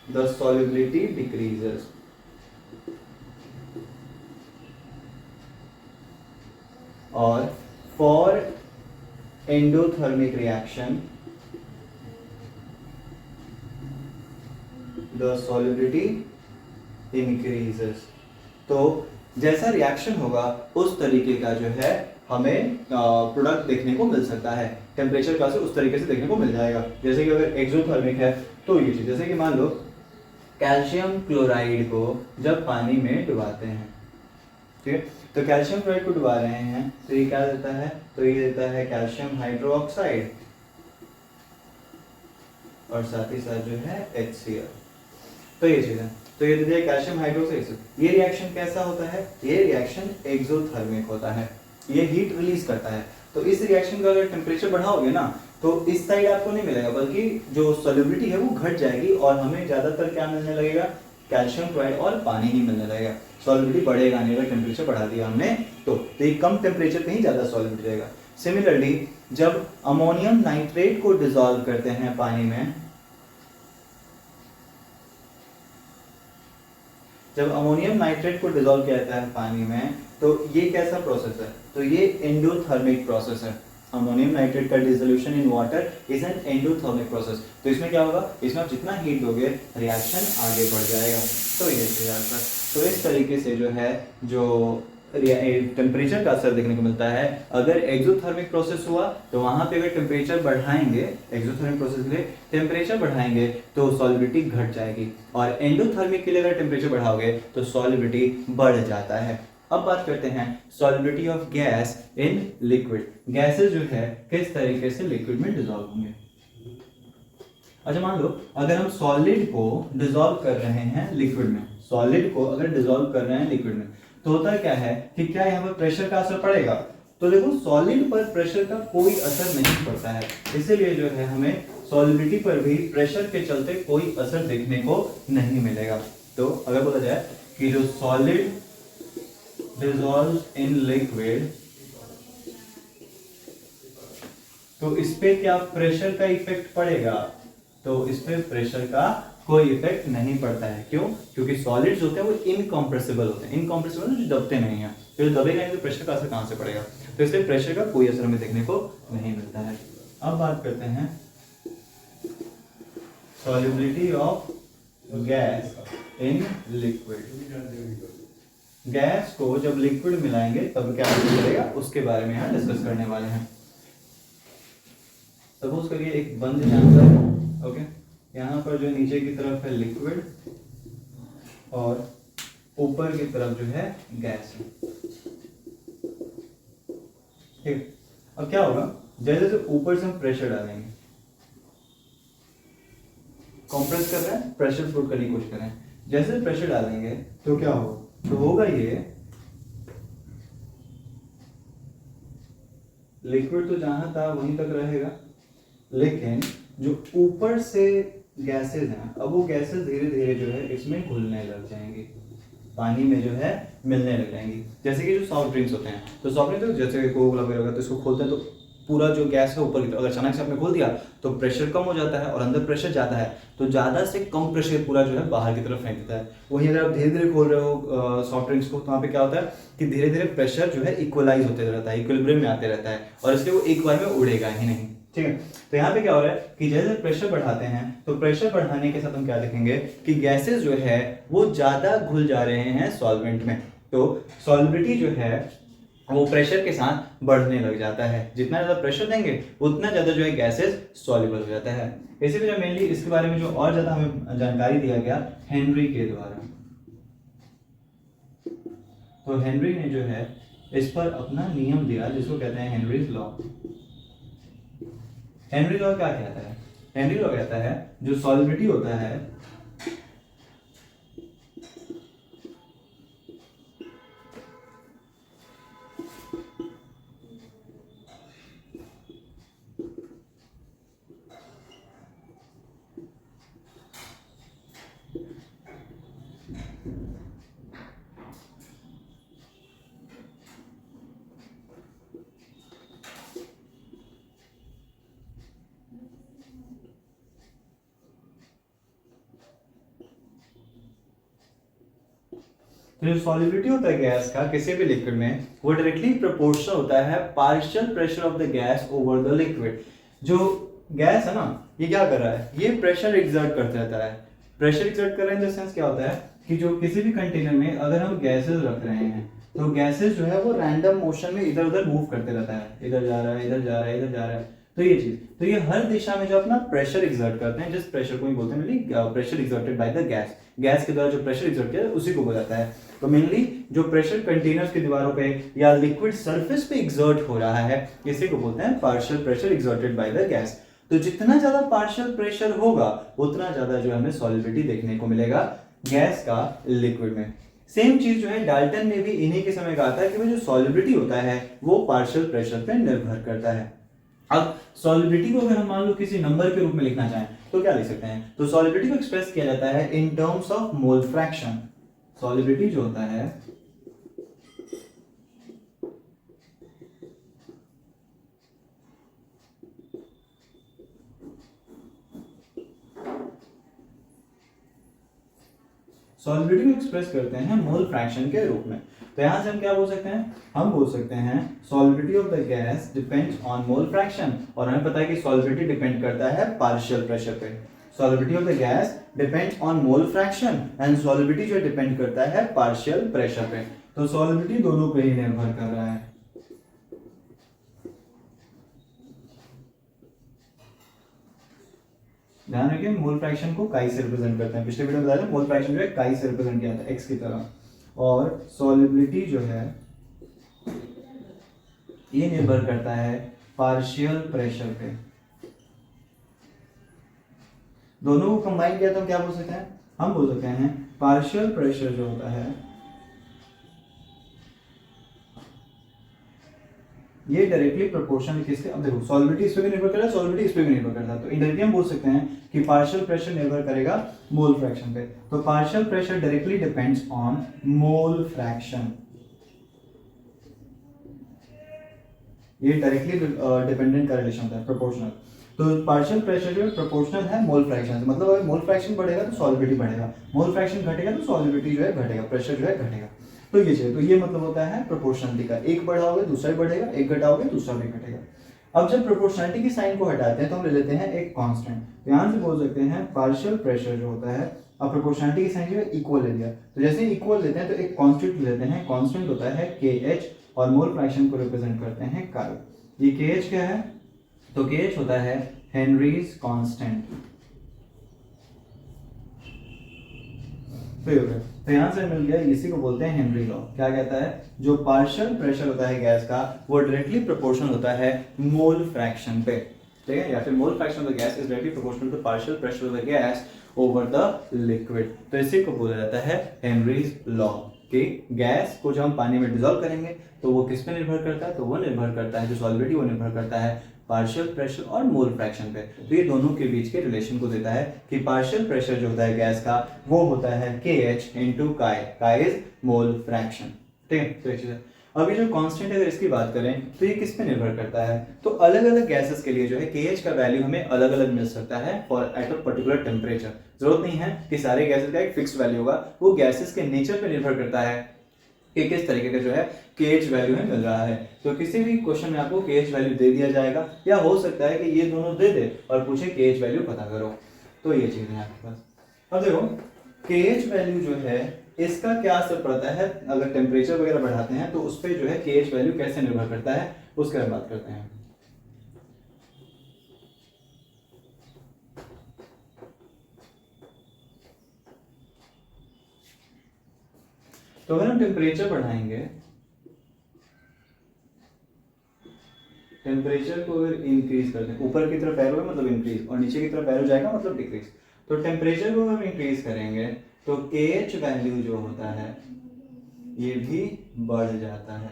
the solubility decreases. और for endothermic reaction the solubility increases. तो जैसा रिएक्शन होगा उस तरीके का जो है हमें प्रोडक्ट देखने को मिल सकता है, टेम्परेचर का से उस तरीके से देखने को मिल जाएगा। जैसे कि अगर एक्सोथर्मिक है तो ये चीज, जैसे कि मान लो कैल्शियम क्लोराइड को जब पानी में डुबाते हैं, ठीक है, तो कैल्शियम क्लोराइड को डुबा रहे हैं तो ये क्या देता है, तो ये देता है कैल्शियम हाइड्रोक्साइड और साथ ही साथ जो है HCl। तो ये चीज है, तो ये दे दिया कैल्शियम हाइड्रोक्साइड। ये रिएक्शन कैसा होता है, ये रिएक्शन एक्सोथर्मिक होता है, ये हीट रिलीज करता है। तो इस रिएक्शन का अगर टेम्परेचर बढ़ाओगे ना तो इस साइड आपको नहीं मिलेगा, बल्कि जो सॉल्युबिलिटी है वो घट जाएगी और हमें ज्यादातर क्या मिलने लगेगा, कैल्शियम क्लोराइड और पानी ही मिलने लगेगा। सॉल्युबिलिटी बढ़ेगा नहीं अगर टेम्परेचर बढ़ा दिया हमने तो ये कम टेम्परेचर पे ही ज्यादा सॉल्युबिलिटी रहेगा। सिमिलरली जब अमोनियम नाइट्रेट को डिसॉल्व करते हैं पानी में, जब अमोनियम नाइट्रेट को डिसॉल्व किया जाता है पानी में तो ये कैसा प्रोसेस है, तो ये एंडोथर्मिक प्रोसेस है। अमोनियम नाइट्रेट का dissolution in water is an endothermic process. तो इसमें क्या होगा, इसमें आप जितना हीट दोगे रिएक्शन आगे बढ़ जाएगा। तो ये तो इस तरीके से जो है जो टेम्परेचर का असर देखने को मिलता है। अगर एक्सोथर्मिक प्रोसेस हुआ तो वहां पे अगर टेम्परेचर बढ़ाएंगे, एक्सोथर्मिक प्रोसेस के लिए टेम्परेचर बढ़ाएंगे तो सॉल्युबिलिटी घट जाएगी, और एंडोथर्मिक के लिए अगर टेम्परेचर बढ़ाओगे तो सॉल्युबिलिटी बढ़ जाता है। अब बात करते हैं solubility of gas in liquid. Gases जो है किस तरीके से लिक्विड में डिसॉल्व होंगे। अच्छा मान लो अगर हम सॉलिड को डिसॉल्व कर रहे हैं लिक्विड में, सॉलिड को अगर डिसॉल्व कर रहे हैं लिक्विड में तो होता क्या है कि क्या यहाँ पर प्रेशर का असर पड़ेगा, तो देखो सॉलिड पर प्रेशर का कोई असर नहीं पड़ता है, इसीलिए जो है हमें सॉलिबिलिटी पर भी प्रेशर के चलते कोई असर देखने को नहीं मिलेगा। तो अगर बोला जाए कि जो सॉलिड डिसॉल्व इन लिक्विड, तो इस पे क्या प्रेशर का इफेक्ट पड़ेगा, तो इस पे प्रेशर का कोई इफेक्ट नहीं पड़ता है। क्यों, क्योंकि सॉलिड्स होते हैं वो इनकम्प्रेसिबल होते हैं, इनकम्प्रेसिबल जो दबते नहीं है, तो दबेगा नहीं तो प्रेशर का असर कहां से पड़ेगा, तो इसलिए प्रेशर का कोई असर हमें देखने को नहीं मिलता है। अब बात करते हैं solubility of gas in liquid. Gas को जब लिक्विड मिलाएंगे तब क्या करेगा उसके बारे में यहाँ डिस्कस करने वाले हैं। सपोज करिए एक बंद जानवर, ओके, यहाँ पर जो नीचे की तरफ है लिक्विड और ऊपर की तरफ जो है गैस है, ठीक। अब क्या होगा, जैसे जैसे ऊपर से हम प्रेशर डालेंगे, कंप्रेस कर रहे हैं, प्रेशर पुट करने की कोशिश कर रहे हैं, जैसे प्रेशर डालेंगे तो क्या होगा, तो होगा ये लिक्विड तो जहां था वहीं तक रहेगा, लेकिन जो ऊपर से गैसेस हैं अब वो गैसेस धीरे धीरे जो है इसमें घुलने लग जाएंगी, पानी में जो है मिलने लग जाएंगी। जैसे कि जो सॉफ्ट ड्रिंक्स होते हैं, तो सॉफ्ट ड्रिंक्स जैसे कोको कोला वगैरह तो इसको खोलते हैं तो पूरा जो गैस है ऊपर की तरफ, अगर अचानक से आपने खोल दिया तो प्रेशर कम हो जाता है और अंदर प्रेशर ज़्यादा है, तो ज़्यादा से कम प्रेशर पूरा जो है बाहर की तरफ फेंक देता है। वहीं अगर आप धीरे धीरे खोल रहे हो सॉफ्ट ड्रिंक्स को तो वहाँ पे क्या होता है कि धीरे धीरे प्रेशर जो है इक्वलाइज होते रहता है, इक्विलिब्रियम में आते रहता है, और इसलिए वो एक बार में उड़ेगा ही नहीं, ठीक है। तो यहाँ पे क्या हो रहा है कि जैसे प्रेशर बढ़ाते हैं तो प्रेशर बढ़ाने के साथ हम क्या देखेंगे कि गैसेस जो है वो ज्यादा घुल जा रहे हैं सॉल्वेंट में, तो सॉल्युबिलिटी जो है वो प्रेशर के साथ बढ़ने लग जाता है। जितना ज्यादा प्रेशर देंगे उतना ज्यादा जो है गैसेस सॉल्युबल हो जाता है। इसी वजह मेनली इसके बारे में जो और ज्यादा हमें जानकारी दिया गया हेनरी के द्वारा, तो हेनरी ने जो है इस पर अपना नियम दिया जिसको कहते हैं हेनरीज लॉ। हेनरी लॉ क्या कहता है, हेनरी लॉ कहता है जो सॉल्युबिलिटी होता है तो जो सॉल्युबिलिटी होता है गैस का किसी भी लिक्विड में वो डायरेक्टली प्रोपोर्शनल होता है partial pressure of the gas over the liquid. जो गैस है ना ये क्या कर रहा है, ये प्रेशर एक्सर्ट करता रहता है। प्रेशर एक्सर्ट कर रहा है इन द सेंस क्या होता है कि जो किसी भी कंटेनर में अगर हम गैसेस रख रहे हैं तो गैसेस जो है वो रैंडम मोशन में इधर उधर मूव करते रहता है, इधर जा रहा है, इधर जा रहा है, इधर जा रहा है। तो ये चीज, तो ये हर दिशा में जो अपना प्रेशर एक्सर्ट करते हैं, जिस प्रेशर को ही बोलते हैं mainly pressure exerted by the gas, gas के द्वारा जो प्रेशर एक्सर्ट किया उसी को बोला जाता है। तो मेनली जो प्रेशर कंटेनर्स की दीवारों पे या लिक्विड सरफेस पे एक्सर्ट हो रहा है इसी को बोलते हैं partial pressure exerted by the gas. तो जितना ज्यादा पार्शियल प्रेशर होगा उतना ज्यादा जो हमें सॉल्युबिलिटी देखने को मिलेगा गैस का लिक्विड में। सेम चीज जो है डाल्टन ने भी इन्हीं के समय कहा था कि वो जो सॉल्युबिलिटी होता है वो पार्शियल प्रेशर पे निर्भर करता है। अब सॉल्युबिलिटी को अगर हम मान लो किसी नंबर के रूप में लिखना चाहें तो क्या लिख सकते हैं, तो सॉल्युबिलिटी को एक्सप्रेस किया जाता है in terms of mole fraction. Solubility जो होता है सॉल्युबिलिटी को एक्सप्रेस करते हैं मोल फ्रैक्शन के रूप में। तो यहां से हम क्या बोल सकते हैं, हम बोल सकते हैं solubility of the gas depends on mole fraction, और हमें पता है कि सॉल्युबिलिटी डिपेंड करता है पार्शियल प्रेशर पे। Solubility of the gas depends on mole fraction and solubility जो डिपेंड करता है पार्शियल प्रेशर पे। तो सॉल्युबिलिटी दोनों पे ही निर्भर कर रहा है। ध्यान रखिए मोल फ्रैक्शन को काई से रिप्रेजेंट करते हैं, पिछले वीडियो में बताया था मोल फ्रैक्शन जो है काई से रिप्रेजेंट किया था एक्स की तरह, और सॉल्युबिलिटी जो है ये निर्भर करता है पार्शियल प्रेशर पे। दोनों को कंबाइन किया तो हम क्या बोल सकते हैं, हम बोल सकते हैं पार्शियल प्रेशर जो होता है ये डायरेक्टली प्रोपोर्शनल किसके, अब देखो सॉल्युबिलिटी इस पे भी निर्भर कर रहा है, सॉल्युबिलिटी इस पे भी निर्भर करता है। तो इनडायरेक्टली हम बोल सकते हैं कि पार्शियल प्रेशर निर्भर करेगा मोल फ्रैक्शन पे। तो partial pressure directly depends on mole fraction, ये डायरेक्टली डिपेंडेंट का रिलेशन होता है प्रोपोर्शनल। तो पार्शियल प्रेशर जो है प्रोपोर्शनल है मोल फ्रैक्शन से, मतलब अगर मोल फ्रैक्शन बढ़ेगा तो सॉल्युबिलिटी बढ़ेगा, मोल फ्रैक्शन घटेगा तो सॉल्युबिलिटी जो है घटेगा, प्रेशर जो है घटेगा। तो ये चीज, तो ये मतलब होता है प्रोपोर्शनलिटी का, एक बढ़ाओगे दूसरा भी बढ़ेगा, एक घटाओगे दूसरा भी घटेगा। अब जब प्रोपोर्शनलिटी की साइन को हटाते हैं तो हम ले लेते हैं एक कांस्टेंट। तो यहां से बोल सकते हैं पार्शियल प्रेशर जो होता है, अब प्रोपोर्शनलिटी की साइन जो है इक्वल ले लिया, तो जैसे इक्वल लेते हैं तो एक कांस्टेंट लेते हैं, कांस्टेंट होता है KH और मोल फ्रैक्शन को रिप्रेजेंट करते हैं काई। ये KH क्या है, तो KH होता है हेनरीज कांस्टेंट। तो यहां से मिल गया, इसी को बोलते हैं हेनरी लॉ। क्या कहता है, जो पार्शियल प्रेशर होता है गैस का वो डायरेक्टली प्रोपोर्शनल होता है मोल फ्रैक्शन पे, ठीक है, या फिर mole fraction of the gas is directly proportional to partial pressure of the gas over the liquid. तो इसी को बोला जाता है हेनरीज लॉ कि गैस को जब हम पानी में डिसॉल्व करेंगे तो वो किस पे निर्भर करता है, तो वो निर्भर करता है, जो सॉल्युबिलिटी वो निर्भर करता है पार्शियल प्रेशर और मोल फ्रैक्शन पे। तो ये दोनों के बीच के रिलेशन को देता है कि पार्शियल प्रेशर जो होता है गैस का वो होता है KH इंटू काई इज मोल फ्रैक्शन, ठीक है। तो चीज अभी जो कांस्टेंट अगर इसकी बात करें तो ये किस पे निर्भर करता है, तो अलग अलग गैसेस के लिए जो है KH का वैल्यू हमें अलग अलग मिल सकता है for at a particular temperature. जरूरत नहीं है कि सारे गैसेस का एक फिक्स वैल्यू होगा, वो गैसेस के नेचर पे निर्भर करता है कि किस तरीके का जो है KH वैल्यू में मिल रहा है। तो किसी भी क्वेश्चन में आपको KH वैल्यू दे दिया जाएगा, या हो सकता है कि ये दोनों दे दे और पूछे KH वैल्यू पता करो। तो ये चीज है आपके पास। अब देखो KH वैल्यू जो है इसका क्या असर पड़ता है, अगर टेम्परेचर वगैरह बढ़ाते हैं तो उस पर जो है KH वैल्यू कैसे निर्भर करता है उसके बारे में बात करते हैं। तो अगर हम टेम्परेचर बढ़ाएंगे, टेम्परेचर को अगर इंक्रीज करते हैं, ऊपर की तरफ एरो है मतलब इंक्रीज और नीचे की तरफ एरो जाएगा मतलब डिक्रीज, तो टेम्परेचर को हम इंक्रीज करेंगे तो KH वैल्यू जो होता है ये भी बढ़ जाता है,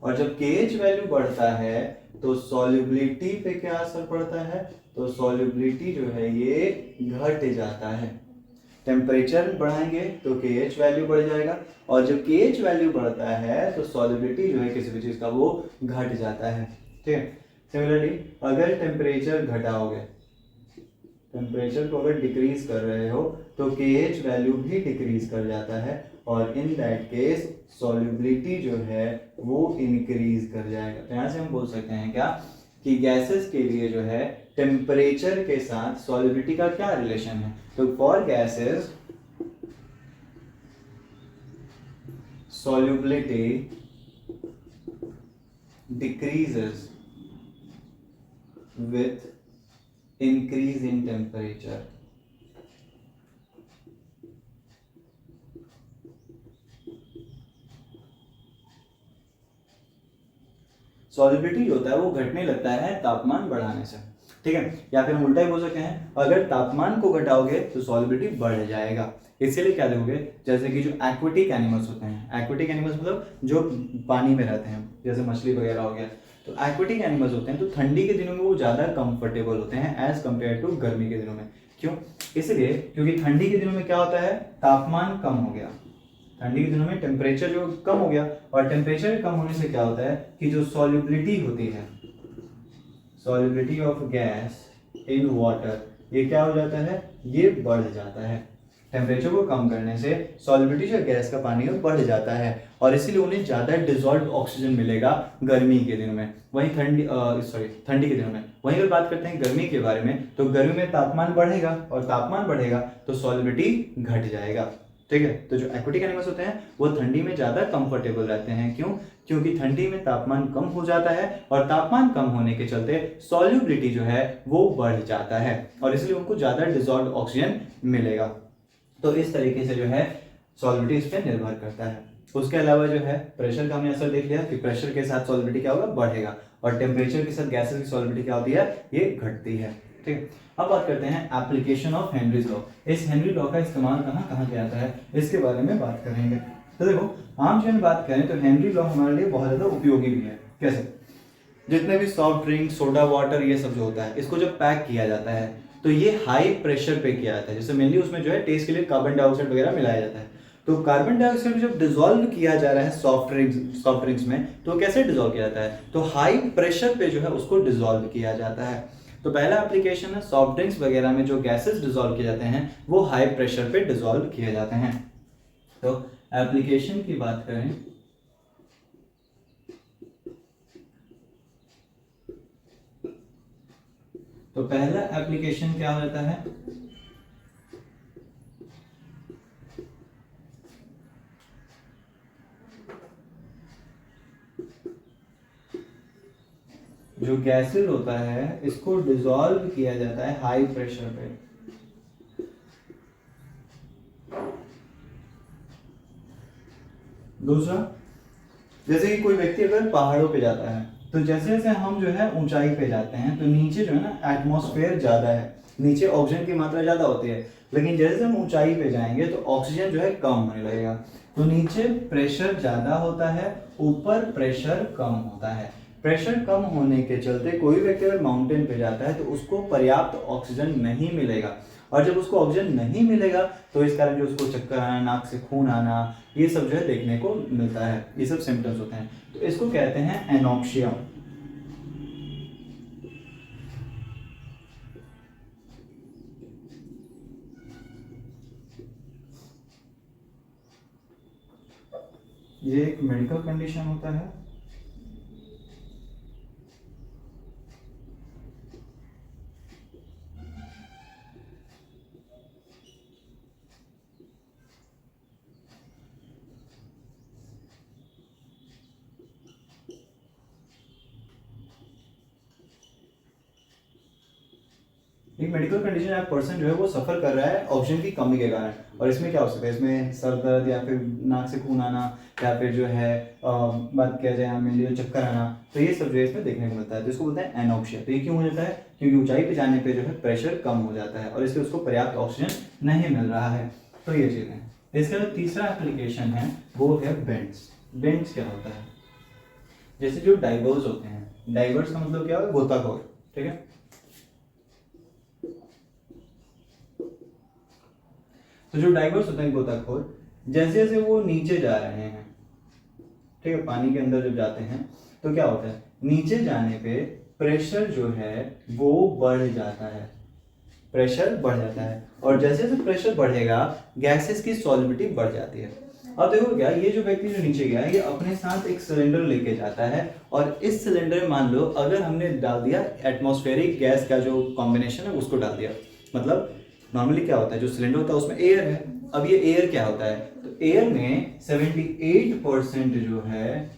और जब KH वैल्यू बढ़ता है तो सॉल्युबिलिटी पे क्या असर पड़ता है, तो सॉल्युबिलिटी जो है ये घट जाता है। टेम्परेचर बढ़ाएंगे तो KH वैल्यू बढ़ जाएगा, और जब KH वैल्यू बढ़ता है तो सॉल्युबिलिटी जो है किसी भी चीज का वो घट जाता है, ठीक है। सिमिलरली अगर टेम्परेचर घटाओगे, टेम्परेचर को अगर डिक्रीज कर रहे हो तो KH वैल्यू भी डिक्रीज कर जाता है, और इन दैट केस सॉल्युबिलिटी जो है वो इंक्रीज कर जाएगा। तो यहाँ से हम बोल सकते हैं क्या कि गैसेस के लिए जो है टेम्परेचर के साथ सॉल्युबिलिटी का क्या रिलेशन है। तो for gases solubility decreases with increase in temperature। Solubility होता है वो घटने लगता है तापमान बढ़ाने से, ठीक है। या फिर हम उल्टा ही बोल सकते हैं, अगर तापमान को घटाओगे तो सॉल्युबिलिटी बढ़ जाएगा। इसीलिए क्या देखोगे, जैसे कि जो एक्वेटिक एनिमल्स होते हैं, एक्वेटिक एनिमल्स मतलब जो पानी में रहते हैं, जैसे मछली वगैरह हो गया, तो एक्वेटिक एनिमल्स होते हैं तो ठंडी के दिनों में वो ज़्यादा कंफर्टेबल होते हैं एज कम्पेयर टू गर्मी के दिनों में। क्यों? इसलिए क्योंकि ठंडी के दिनों में क्या होता है, तापमान कम हो गया, ठंडी के दिनों में टेम्परेचर जो कम हो गया, और टेम्परेचर कम होने से क्या होता है कि जो सॉल्युबिलिटी होती है, solubility of gas in water, ये क्या हो जाता है, ये बढ़ जाता है। टेम्परेचर को कम करने से सॉल्युबिलिटी जो गैस का पानी है बढ़ जाता है, और इसीलिए उन्हें ज़्यादा डिसॉल्व्ड ऑक्सीजन मिलेगा गर्मी के दिनों में। वहीं ठंडी के दिनों में। वहीं अगर बात करते हैं गर्मी के बारे में, तो गर्मी में तापमान बढ़ेगा, और तापमान बढ़ेगा तो सॉल्युबिलिटी घट जाएगा, ठीक है। तो जो एक्वेटिक एनिमल्स होते हैं वो ठंडी में ज़्यादा कंफर्टेबल रहते हैं। क्यों? क्योंकि ठंडी में तापमान कम हो जाता है, और तापमान कम होने के चलते सॉल्युबिलिटी जो है वो बढ़ जाता है, और इसलिए उनको ज़्यादा डिसॉल्व्ड ऑक्सीजन मिलेगा। तो इस तरीके से जो है सॉल्युबिलिटी इस पर निर्भर करता है। उसके अलावा जो है प्रेशर का हमने असर देख लिया कि प्रेशर के साथ सॉल्युबिलिटी क्या होगा, बढ़ेगा, और टेम्परेचर के साथ गैसेस की सॉल्युबिलिटी क्या होती है, ये घटती है, ठीक है। अब बात करते हैं एप्लीकेशन ऑफ हेनरीज लॉ। इस हेनरी लॉ का इस्तेमाल कहाँ कहाँ किया जाता है, इसके बारे में बात करेंगे। तो देखो, आम जो बात करें तो हेनरी लॉ हमारे लिए बहुत ज़्यादा उपयोगी भी है। कैसे? जितने भी सॉफ्ट ड्रिंक, सोडा वाटर, ये सब जो होता है, इसको जब पैक किया जाता है तो ये हाई प्रेशर पे किया जाता है। जैसे मेनली उसमें जो है टेस्ट के लिए कार्बन डाइऑक्साइड वगैरह मिलाया जाता है। तो कार्बन डाइऑक्साइड जब डिसॉल्व किया जा रहा है सॉफ्ट ड्रिंक्स में, तो कैसे डिसॉल्व किया जाता है, तो हाई प्रेशर पे जो है उसको डिसॉल्व किया जाता है। तो पहला एप्लीकेशन है, सॉफ्ट ड्रिंक्स वगैरह में जो गैसेस डिसॉल्व किए जाते हैं वो हाई प्रेशर पे डिसॉल्व किए जाते हैं। तो एप्लीकेशन की बात करें तो पहला एप्लीकेशन क्या हो जाता है, जो गैसेस होता है इसको डिसॉल्व किया जाता है हाई प्रेशर पे। दूसरा, जैसे कि कोई व्यक्ति अगर पहाड़ों पे जाता है, तो जैसे जैसे हम जो है ऊंचाई पे जाते हैं तो नीचे जो है ना एटमॉस्फेयर ज़्यादा है, नीचे ऑक्सीजन की मात्रा ज़्यादा होती है, लेकिन जैसे हम ऊंचाई पे जाएंगे तो ऑक्सीजन जो है कम होने लगेगा। तो नीचे प्रेशर ज़्यादा होता है, ऊपर प्रेशर कम होता है। प्रेशर कम होने के चलते कोई व्यक्ति अगर माउंटेन पे जाता है तो उसको पर्याप्त ऑक्सीजन नहीं मिलेगा, और जब उसको ऑक्सीजन नहीं मिलेगा तो इस कारण जो उसको चक्कर आना, नाक से खून आना, ये सब जो है देखने को मिलता है, ये सब सिम्टम्स होते हैं। तो इसको कहते हैं एनॉक्सिया। ये एक मेडिकल कंडीशन होता है। एक मेडिकल कंडीशन है, पर्सन जो है वो सफर कर रहा है ऑक्सीजन की कमी के कारण, और इसमें क्या हो सकता है, इसमें सर दर्द या फिर नाक से खून आना, या फिर जो है बात किया जाए हमें चक्कर आना, तो ये सब जो है इसमें देखने को मिलता है। तो इसको बोलते हैं एनॉक्सिया। तो ये क्यों हो जाता है, क्योंकि ऊंचाई पे जाने पे जो है प्रेशर कम हो जाता है, और इसलिए उसको पर्याप्त ऑक्सीजन नहीं मिल रहा है। तो ये चीज़ है। इसका जो तीसरा एप्लीकेशन है वो है बेंड्स। बेंड्स क्या होता है, जैसे जो डाइवर्स होते हैं, डाइवर्स का मतलब क्या है, गोताखोर, ठीक है। तो जो डाइवर्स होते हैं गोताखोर, जैसे जैसे वो नीचे जा रहे हैं, ठीक है, पानी के अंदर जब जाते हैं तो क्या होता है, नीचे जाने पे प्रेशर जो है वो बढ़ जाता है, प्रेशर बढ़ जाता है, और जैसे जैसे प्रेशर बढ़ेगा गैसेस की सॉल्युबिलिटी बढ़ जाती है। अब देखो क्या, ये जो व्यक्ति जो नीचे गया ये अपने साथ एक सिलेंडर लेके जाता है, और इस सिलेंडर में मान लो अगर हमने डाल दिया एटमॉस्फेरिक गैस का जो कॉम्बिनेशन है उसको डाल दिया, मतलब नॉर्मली क्या होता है, जो सिलेंडर होता है उसमें एयर है। अब ये एयर क्या होता है, तो एयर में 78% जो है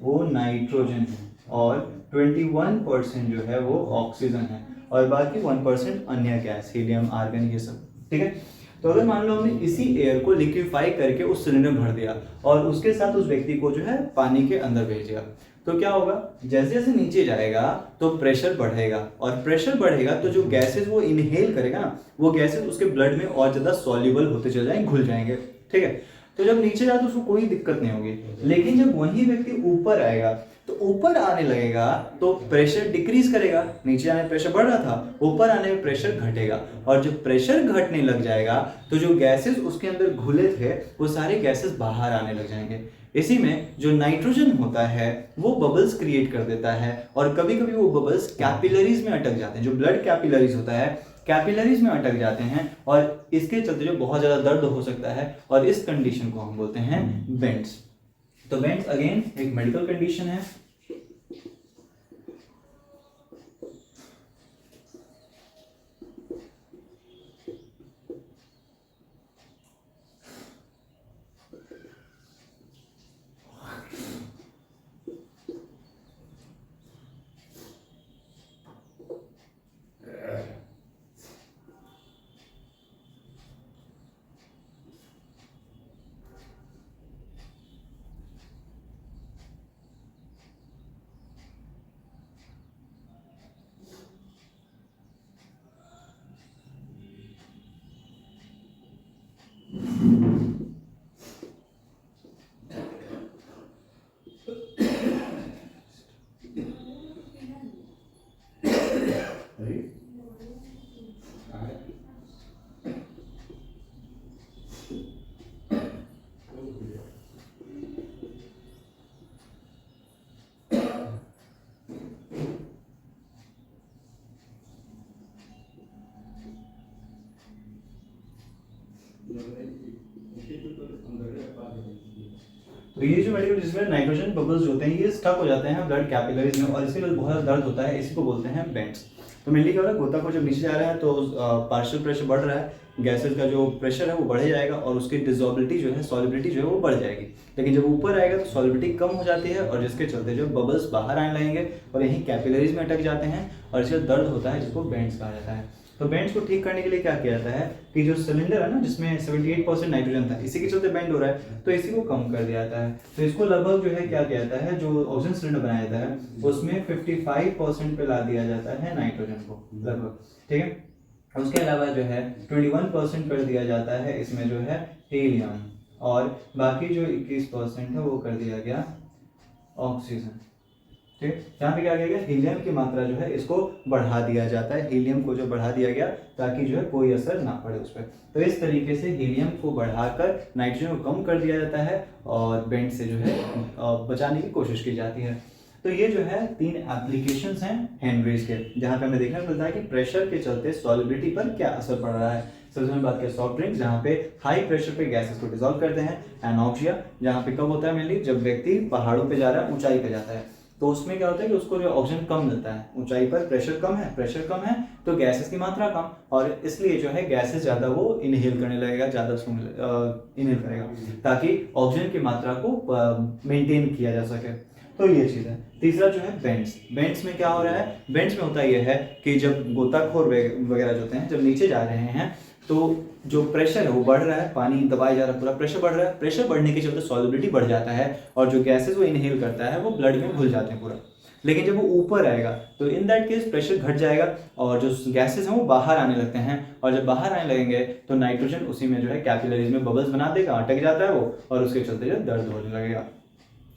वो नाइट्रोजन है, और 21% जो है वो ऑक्सीजन है, और बाकी 1% अन्य गैस, हीलियम, आर्गन, ये सब। ठीक है, तो अगर मान लो हमने इसी एयर को लिक्विफाई करके उस सिलेंडर में भर दिया और उसके साथ उस व्यक्ति को जो है पानी के अंदर भेज दिया, तो क्या होगा, जैसे जैसे नीचे जाएगा तो प्रेशर बढ़ेगा, और प्रेशर बढ़ेगा तो जो गैसेस वो इनहेल करेगा ना, वो गैसेस उसके ब्लड में और ज्यादा सॉल्युबल होते चले जाएंगे, घुल जाएंगे। ठीक है, तो जब नीचे जाए तो उसको कोई दिक्कत नहीं होगी, लेकिन जब वही व्यक्ति ऊपर आएगा तो ऊपर आने लगेगा तो प्रेशर डिक्रीज करेगा, नीचे आने में प्रेशर बढ़ रहा था, ऊपर आने में प्रेशर घटेगा, और जब प्रेशर घटने लग जाएगा तो जो गैसेस उसके अंदर घुले थे वो सारे गैसेस बाहर आने लग जाएंगे। इसी में जो नाइट्रोजन होता है वो बबल्स क्रिएट कर देता है, और कभी कभी वो बबल्स कैपिलरीज में अटक जाते हैं, जो ब्लड कैपिलरीज होता है कैपिलरीज में अटक जाते हैं, और इसके चलते जो बहुत ज्यादा दर्द हो सकता है, और इस कंडीशन को हम बोलते हैं बेंड्स। तो बेंड्स अगेन एक मेडिकल कंडीशन है। तो ये जो मेडिकल जिसमें नाइट्रोजन बबल्स जो होते हैं ये स्टक हो जाते हैं ब्लड कैपिलरीज में, और इसके लिए बहुत ज़्यादा दर्द होता है, इसी को बोलते हैं बेंड्स। तो मेनली क्या हो रहा है, गोता को जब नीचे जा रहा है तो पार्शियल प्रेशर बढ़ रहा है, गैसेस का जो प्रेशर है वो बढ़ जाएगा, और उसकी डिसॉल्बिलिटी जो है, सॉल्युबिलिटी जो है वो बढ़ जाएगी। लेकिन जब ऊपर आएगा तो सॉल्युबिलिटी कम हो जाती है, और जिसके चलते जो बबल्स बाहर आने लगेंगे और यहीं कैपिलरीज में अटक जाते हैं, और इससे दर्द होता है जिसको बेंड्स कहा जाता है। तो बेंड्स को ठीक करने के लिए क्या किया जाता है कि जो सिलेंडर है ना जिसमें 78% नाइट्रोजन था, इसी के चलते बेंड हो रहा है, तो इसी को कम कर दिया जाता है। तो इसको लगभग जो है क्या किया जाता है, जो ऑक्सीजन सिलेंडर बनाया जाता है उसमें 55% पे ला दिया जाता है नाइट्रोजन को लगभग। ठीक है, उसके अलावा जो है 21% कर दिया जाता है इसमें जो है हीलियम, और बाकी जो 21% है वो कर दिया गया ऑक्सीजन। ठीक, यहाँ पे क्या किया गया, हीलियम की मात्रा जो है इसको बढ़ा दिया जाता है, हीलियम को जो बढ़ा दिया गया ताकि जो है कोई असर ना पड़े उस पर। तो इस तरीके से हीलियम को बढ़ाकर नाइट्रोजन को कम कर दिया जाता है, और बेंड से जो है बचाने की कोशिश की जाती है। तो ये जो है 3 एप्लीकेशंस हैं हेनरीज के, जहाँ पे हमें देखने को मिलता है कि प्रेशर के चलते सॉल्युबिलिटी पर क्या असर पड़ रहा है। सबसे पहले बात करें सॉफ्ट ड्रिंक्स, जहाँ पे हाई प्रेशर पे गैसेस को डिसॉल्व करते हैं। एनॉक्सिया, जहाँ पे कब होता है मेनली, जब व्यक्ति पहाड़ों पे जा रहा है, ऊंचाई पे जाता है, तो उसमें क्या होता है कि उसको जो ऑक्सीजन कम मिलता है, ऊंचाई पर प्रेशर कम है तो गैसेस की मात्रा कम, और इसलिए जो है गैसेस ज़्यादा वो इनहेल करने लगेगा, ज़्यादा उसको इनहेल करेगा ताकि ऑक्सीजन की मात्रा को मेंटेन किया जा सके। तो ये चीज़ है। तीसरा जो है बेंड्स में क्या हो रहा है, बेंड्स में होता यह है कि जब गोताखोर वगैरह जो होते हैं जब नीचे जा रहे हैं तो जो प्रेशर है वो बढ़ रहा है, पानी दबाया जा रहा है, पूरा प्रेशर बढ़ रहा है, प्रेशर बढ़ने के चलते सॉल्युबिलिटी बढ़ जाता है, और जो गैसेस वो इनहेल करता है वो ब्लड में घुल जाते हैं पूरा। लेकिन जब वो ऊपर आएगा तो इन दैट केस प्रेशर घट जाएगा, और जो गैसेस हैं वो बाहर आने लगते हैं, और जब बाहर आने लगेंगे तो नाइट्रोजन उसी में जो है कैपिलरीज में बबल्स बना देगा, अटक जाता है वो, और उसके चलते जो दर्द होने लगेगा।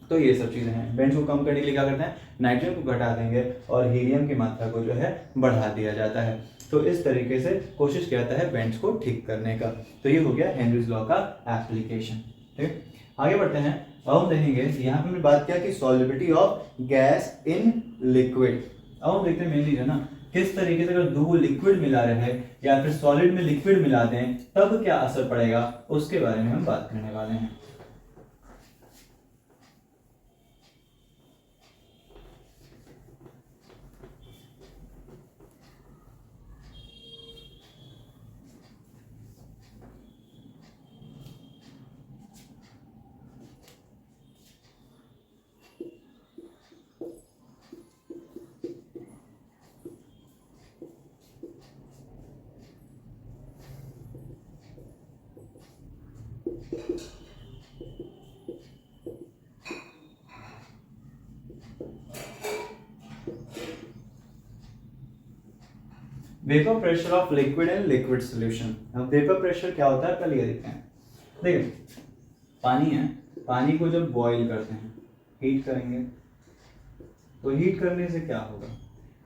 तो ये सब चीज़ें हैं। बेंड्स को कम करने के लिए क्या करते हैं, नाइट्रोजन को घटा देंगे और हीलियम की मात्रा को जो है बढ़ा दिया जाता है। तो इस तरीके से कोशिश किया जाता है बेंड्स को ठीक करने का। तो ये हो गया हेनरीज लॉ का एप्लीकेशन। ठीक, आगे बढ़ते हैं। अब हम देखेंगे, यहाँ पे हमने बात किया कि solubility of gas in liquid. अब हम देखते हैं मेनली जो है ना, किस तरीके से अगर दो लिक्विड मिला रहे या फिर सॉलिड में लिक्विड मिला दें तब क्या असर पड़ेगा, उसके बारे में हम बात करने वाले हैं। Vapour pressure of liquid in liquid solution. अब वेपर प्रेशर क्या होता है पहले ये देखते हैं। देखिए पानी है, पानी को जब बॉईल करते हैं, हीट करेंगे, तो हीट करने से क्या होगा,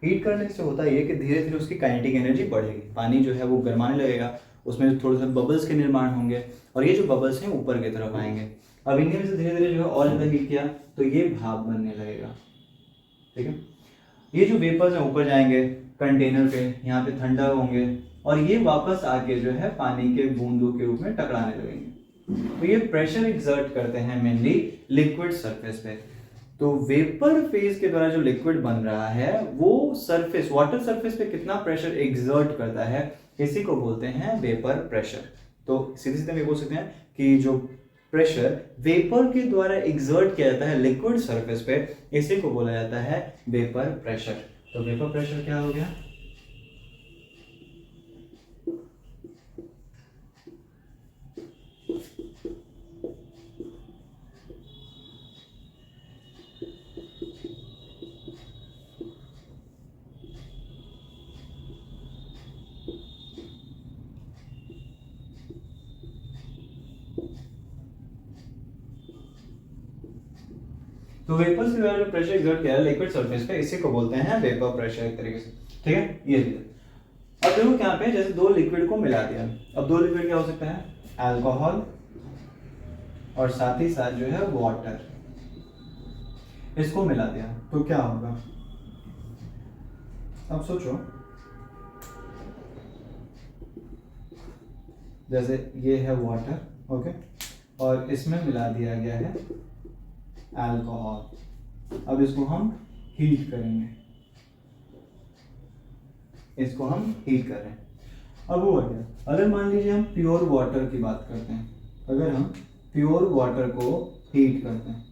हीट करने से होता है ये कि धीरे धीरे उसकी काइनेटिक एनर्जी बढ़ेगी, पानी जो है वो गर्माने लगेगा, उसमें थोड़े से बबल्स के निर्माण होंगे और ये जो बबल्स हैं ऊपर की तरफ आएंगे। अब इनमें से धीरे धीरे जो है और ज़्यादा हीट किया तो ये भाप बनने लगेगा, ठीक है। ये जो वेपर्स हैं ऊपर जाएंगे कंटेनर पे, यहाँ पे ठंडा होंगे और ये वापस आके जो है पानी के बूंदों के रूप में टकराने लगेंगे। तो ये प्रेशर एक्सर्ट करते हैं मेनली लिक्विड सरफेस पे। तो वेपर फेज के द्वारा जो लिक्विड बन रहा है वो सरफेस, वाटर सरफेस पे कितना प्रेशर एक्सर्ट करता है, इसी को बोलते हैं वेपर प्रेशर। तो सीधे सीधे हम बोल सकते हैं कि जो प्रेशर वेपर के द्वारा एक्सर्ट किया जाता है लिक्विड सरफेस पे, इसी को बोला जाता है वेपर प्रेशर। तो वेपर प्रेशर क्या हो गया, तो वेपर से जो प्रेशर एक्सर्ट किया है लिक्विड सरफेस पे, इसी को बोलते हैं वेपर प्रेशर एक तरीके से, ठीक है। ये दिया। अब देखो क्या पे जैसे दो लिक्विड को मिला दिया, अब दो लिक्विड क्या हो सकता है, अल्कोहल और साथ ही साथ जो है वाटर, इसको मिला दिया तो क्या होगा। अब सोचो जैसे ये है वाटर, ओके, और इसमें मिला दिया गया है अल्कोहल। अब इसको हम हीट करेंगे, इसको हम हीट कर रहे हैं। अब वो क्या, अगर मान लीजिए हम प्योर वाटर की बात करते हैं, अगर हम प्योर वाटर को हीट करते हैं,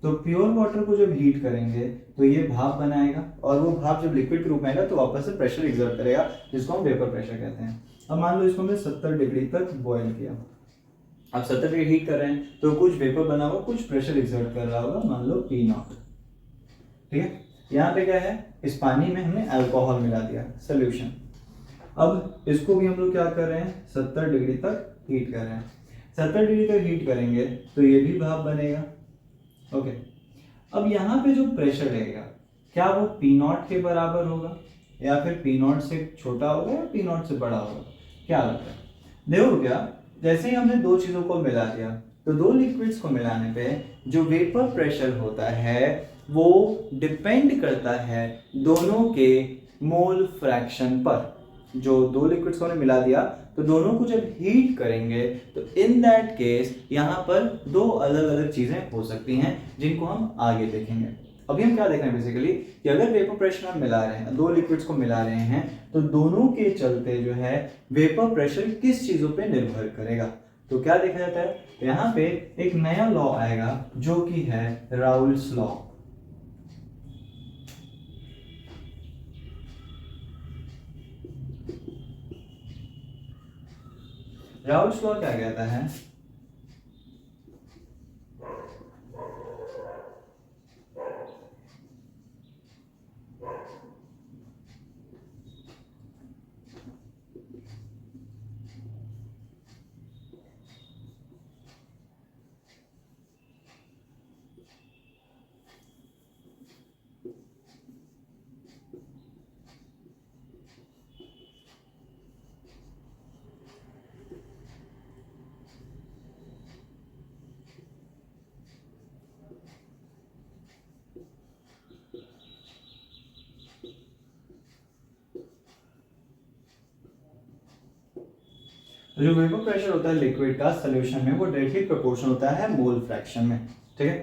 तो प्योर वाटर को जब हीट करेंगे तो ये भाप बनाएगा और वो भाप जब लिक्विड के रूप में आएगा तो वापस से प्रेशर एक्सर्ट करेगा, जिसको हम वेपर प्रेशर कहते हैं। अब मान लो इसको हमने 70 डिग्री तक बॉईल किया, अब 70 डिग्री हीट कर रहे हैं तो कुछ वेपर बना होगा, कुछ प्रेशर एक्सर्ट कर रहा होगा, मान लो P0, ठीक है। यहाँ पे क्या है, इस पानी में हमने अल्कोहल मिला दिया सोल्यूशन। अब इसको भी हम लोग क्या कर रहे हैं, 70 डिग्री तक हीट कर रहे हैं। 70 डिग्री तक हीट करेंगे तो ये भी भाप बनेगा, ओके। अब यहाँ पे जो प्रेशर रहेगा क्या वो P0 के बराबर होगा या फिर P0 से छोटा होगा या P0 से बड़ा होगा, क्या लगता है। देखो क्या, जैसे ही हमने दो चीजों को मिला दिया तो दो लिक्विड्स को मिलाने पे जो वेपर प्रेशर होता है वो डिपेंड करता है दोनों के मोल फ्रैक्शन पर। जो दो लिक्विड्स को हमने मिला दिया तो दोनों को जब हीट करेंगे तो इन दैट केस यहाँ पर दो अलग अलग चीजें हो सकती हैं जिनको हम आगे देखेंगे। अभी हम क्या देख रहे हैं बेसिकली कि अगर वेपर प्रेशर हम मिला रहे हैं, दो लिक्विड्स को मिला रहे हैं, तो दोनों के चलते जो है वेपर प्रेशर किस चीजों पे निर्भर करेगा। तो क्या देखा जाता है, यहाँ पे एक नया लॉ आएगा जो कि है राउल्स लॉ। राउल्स लॉ क्या कहता है, तो जो वेपर प्रेशर होता है लिक्विड का सोल्यूशन में वो डायरेक्टली प्रोपोर्शनल होता है मोल फ्रैक्शन में, ठीक है।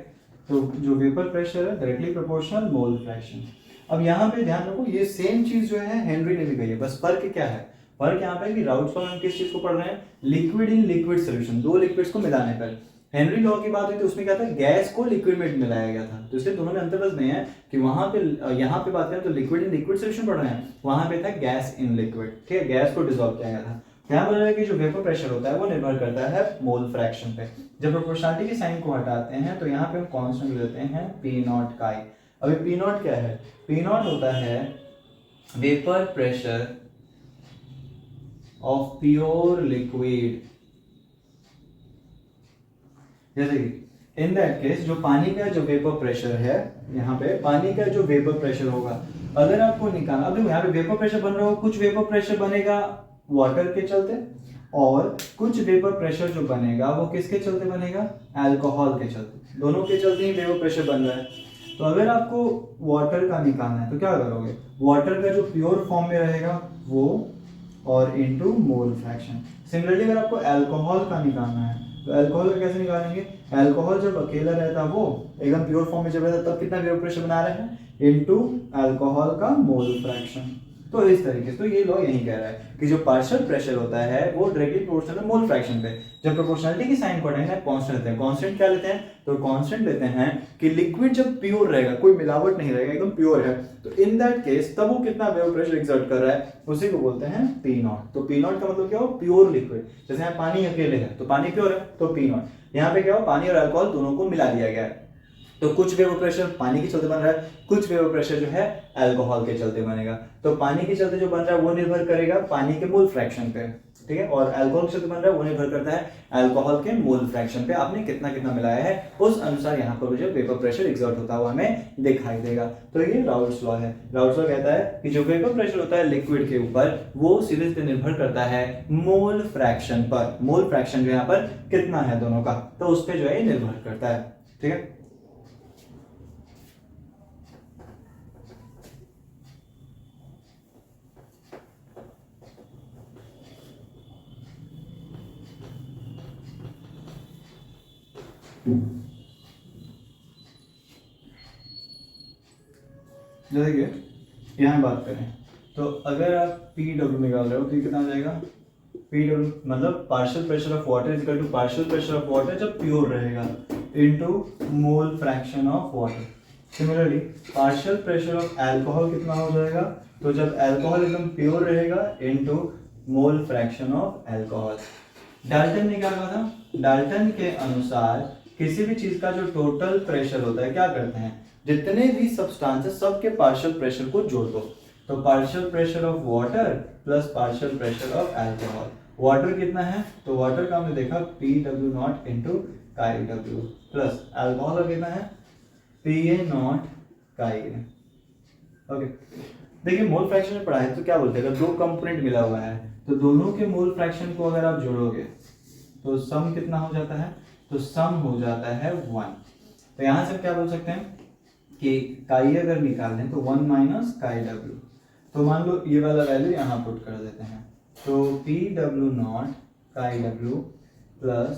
तो जो वेपर प्रेशर है डायरेक्टली प्रोपोर्शनल मोल फ्रैक्शन। अब यहाँ पे ध्यान रखो ये सेम चीज जो है हेनरी ने भी कही है, बस फर्क क्या है, फर्क यहाँ पे कि राउल्स लॉ में हम किस चीज को पढ़ रहे हैं, लिक्विड इन लिक्विड सोल्यूशन, दो लिक्विड्स को मिलाने पर। हेनरी लॉ की बात हुई तो उसमें क्या था, गैस को लिक्विड में मिलाया गया था, तो इसलिए दोनों में अंतर बस नहीं है कि वहां पे यहाँ पे बात करें तो लिक्विड इन लिक्विड सोल्यूशन पढ़ रहे हैं, वहां पे था गैस इन लिक्विड, ठीक है, गैस को डिसॉल्व किया गया था। ध्यान रखना है कि जो वेपर प्रेशर होता है वो निर्भर करता है मोल फ्रैक्शन पे। जब प्रोपोर्शनलिटी के साइन को हटाते हैं तो यहाँ पे हम कांस्टेंट लेते हैं P0 का I। अभी पी नॉट क्या है? पी नॉट होता है vapour pressure of pure liquid. जैसे कि इन दैट केस जो पानी का जो वेपर प्रेशर है, यहाँ पे पानी का जो वेपर प्रेशर होगा, अगर आपको निकालना, अब देखो यहाँ पे वेपर प्रेशर बन रहा हो, कुछ वेपर प्रेशर बनेगा वाटर के चलते और कुछ वेपर प्रेशर जो बनेगा वो किसके चलते बनेगा? अल्कोहल के चलते। दोनों के चलते ही वेपर प्रेशर बन रहा है। तो अगर आपको वाटर का निकालना है तो क्या करोगे? वाटर का जो प्योर फॉर्म में रहेगा वो और इनटू मोल फ्रैक्शन। सिमिलरली अगर आपको अल्कोहल का निकालना है तो अल्कोहल का कैसे निकालेंगे? अल्कोहल जब अकेला रहता है वो एकदम प्योर फॉर्म में जब रहता है तब कितना वेपर प्रेशर बना रहे हैं? इनटू अल्कोहल का मोल फ्रैक्शन। तो इस तरीके से तो ये लॉ यही कह रहा है कि जो पार्शियल प्रेशर होता है वो डायरेक्टली प्रोपोर्शनल मोल फ्रैक्शन पे। जब प्रोपोर्शनलिटी की साइन को हटाएंगे कांस्टेंट लेते हैं। कांस्टेंट क्या लेते हैं? तो कांस्टेंट लेते हैं कि लिक्विड जब प्योर रहेगा, कोई मिलावट नहीं रहेगा, एकदम प्योर है, तो इन दैट केस तब वो कितना वेपर प्रेशर एक्सर्ट कर रहा है, उसी को बोलते हैं पी नॉट। तो पी नॉट का मतलब क्या हो? Pure liquid. जैसे यहाँ पानी अकेले है तो पानी प्योर है तो पी नॉट। यहाँ पे क्या हो? पानी और अल्कोहल दोनों को मिला दिया गया है, तो कुछ वेपर प्रेशर पानी के चलते बन रहा है, कुछ वेपर प्रेशर जो है अल्कोहल के चलते बनेगा। तो पानी के चलते जो बन रहा है वो निर्भर करेगा पानी के मोल फ्रैक्शन पे, ठीक है, और अल्कोहल के चलते बन रहा है वो निर्भर करता है अल्कोहल के मोल फ्रैक्शन पे। आपने कितना कितना मिलाया है उस अनुसार यहाँ पर जो वेपर प्रेशर एक्सर्ट होता हुआ हमें दिखाई देगा। तो ये राउल्ट्स लॉ है। राउल्ट्स लॉ कहता है कि जो वेपर प्रेशर होता है लिक्विड के ऊपर वो सीधे सीधे निर्भर करता है मोल फ्रैक्शन पर। मोल फ्रैक्शन जो यहाँ पर कितना है दोनों का, तो उस पर जो है निर्भर करता है, ठीक है। जैसे कि यहाँ बात करें तो अगर आप पी डब्ल्यू निकाल रहे हो तो ये कितना आ जाएगा? पी डब्ल्यू मतलब partial pressure of water is equal to partial pressure of water जब प्योर रहेगा into mole fraction of water. Similarly partial pressure of alcohol कितना हो जाएगा? तो जब अल्कोहल एकदम प्योर रहेगा into mole fraction of alcohol. Dalton ने क्या कहा था? डाल्टन के अनुसार किसी भी चीज का जो टोटल प्रेशर होता है क्या करते हैं? जितने भी सब्सटेंसेस सबके पार्शियल प्रेशर को जोड़ दो। तो partial pressure of water plus partial pressure of alcohol. Water कितना है? तो वाटर का हमने देखा पी डब्ल्यू नॉट इंटू काई डब्ल्यू प्लस अल्कोहल का कितना है? पी ए नॉट काई ए। ओके, देखिए मोल फ्रैक्शन में पढ़ा है तो क्या बोलते हैं, अगर दो कंपोनेंट मिला हुआ है तो दोनों के मोल फ्रैक्शन को अगर आप जोड़ोगे तो सम कितना हो जाता है? तो सम हो जाता है 1। तो यहां से क्या बोल सकते हैं कि काई अगर निकाल लें तो 1 माइनस काई डब्ल्यू। तो मान लो ये वाला वैल्यू यहाँ पुट कर देते हैं, तो पी डब्ल्यू नॉट काई W plus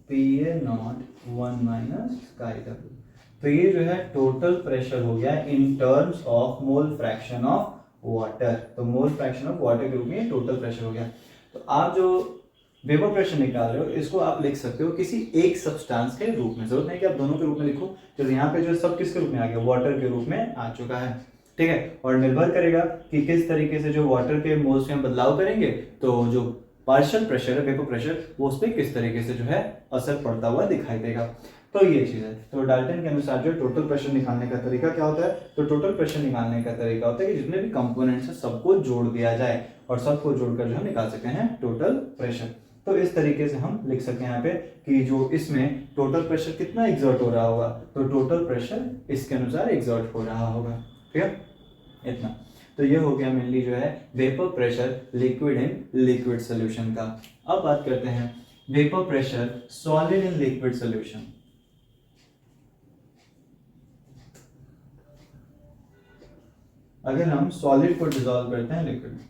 P A not 1 minus काई डब्ल्यू। तो ये जो है टोटल प्रेशर हो गया in terms of mole fraction of water. तो मोल फ्रैक्शन ऑफ वाटर के रूप में टोटल प्रेशर हो गया। तो आप जो वेपर प्रेशर निकाल रहे हो इसको आप लिख सकते हो किसी एक सब्सटेंस के रूप में। जरूरत नहीं कि आप दोनों के रूप में लिखो, तो यहाँ पे जो सब किसके रूप में आ गया? वाटर के रूप में आ चुका है, ठीक है। और निर्भर करेगा कि किस तरीके से जो वाटर के मोल्स में हम बदलाव करेंगे तो जो पार्शियल प्रेशर है वेपर प्रेशर वो उस पर किस तरीके से जो है असर पड़ता हुआ दिखाई देगा। तो ये चीज है। तो डाल्टन के अनुसार जो टोटल प्रेशर निकालने का तरीका क्या होता है? तो टोटल प्रेशर निकालने का तरीका होता है कि जितने भी कंपोनेंट्स हैं सबको जोड़ दिया जाए और सबको जोड़कर जो हम निकाल सकते हैं टोटल प्रेशर। तो इस तरीके से हम लिख सकते हैं यहाँ पे कि जो इसमें टोटल प्रेशर कितना एग्जर्ट हो रहा होगा, तो टोटल प्रेशर इसके अनुसार एग्जर्ट हो रहा होगा, ठीक है, इतना। तो ये हो गया मेनली जो है vapour pressure liquid in liquid solution का। अब बात करते हैं vapour pressure solid in liquid solution. अगर हम सॉलिड को डिसॉल्व करते हैं लिक्विड में,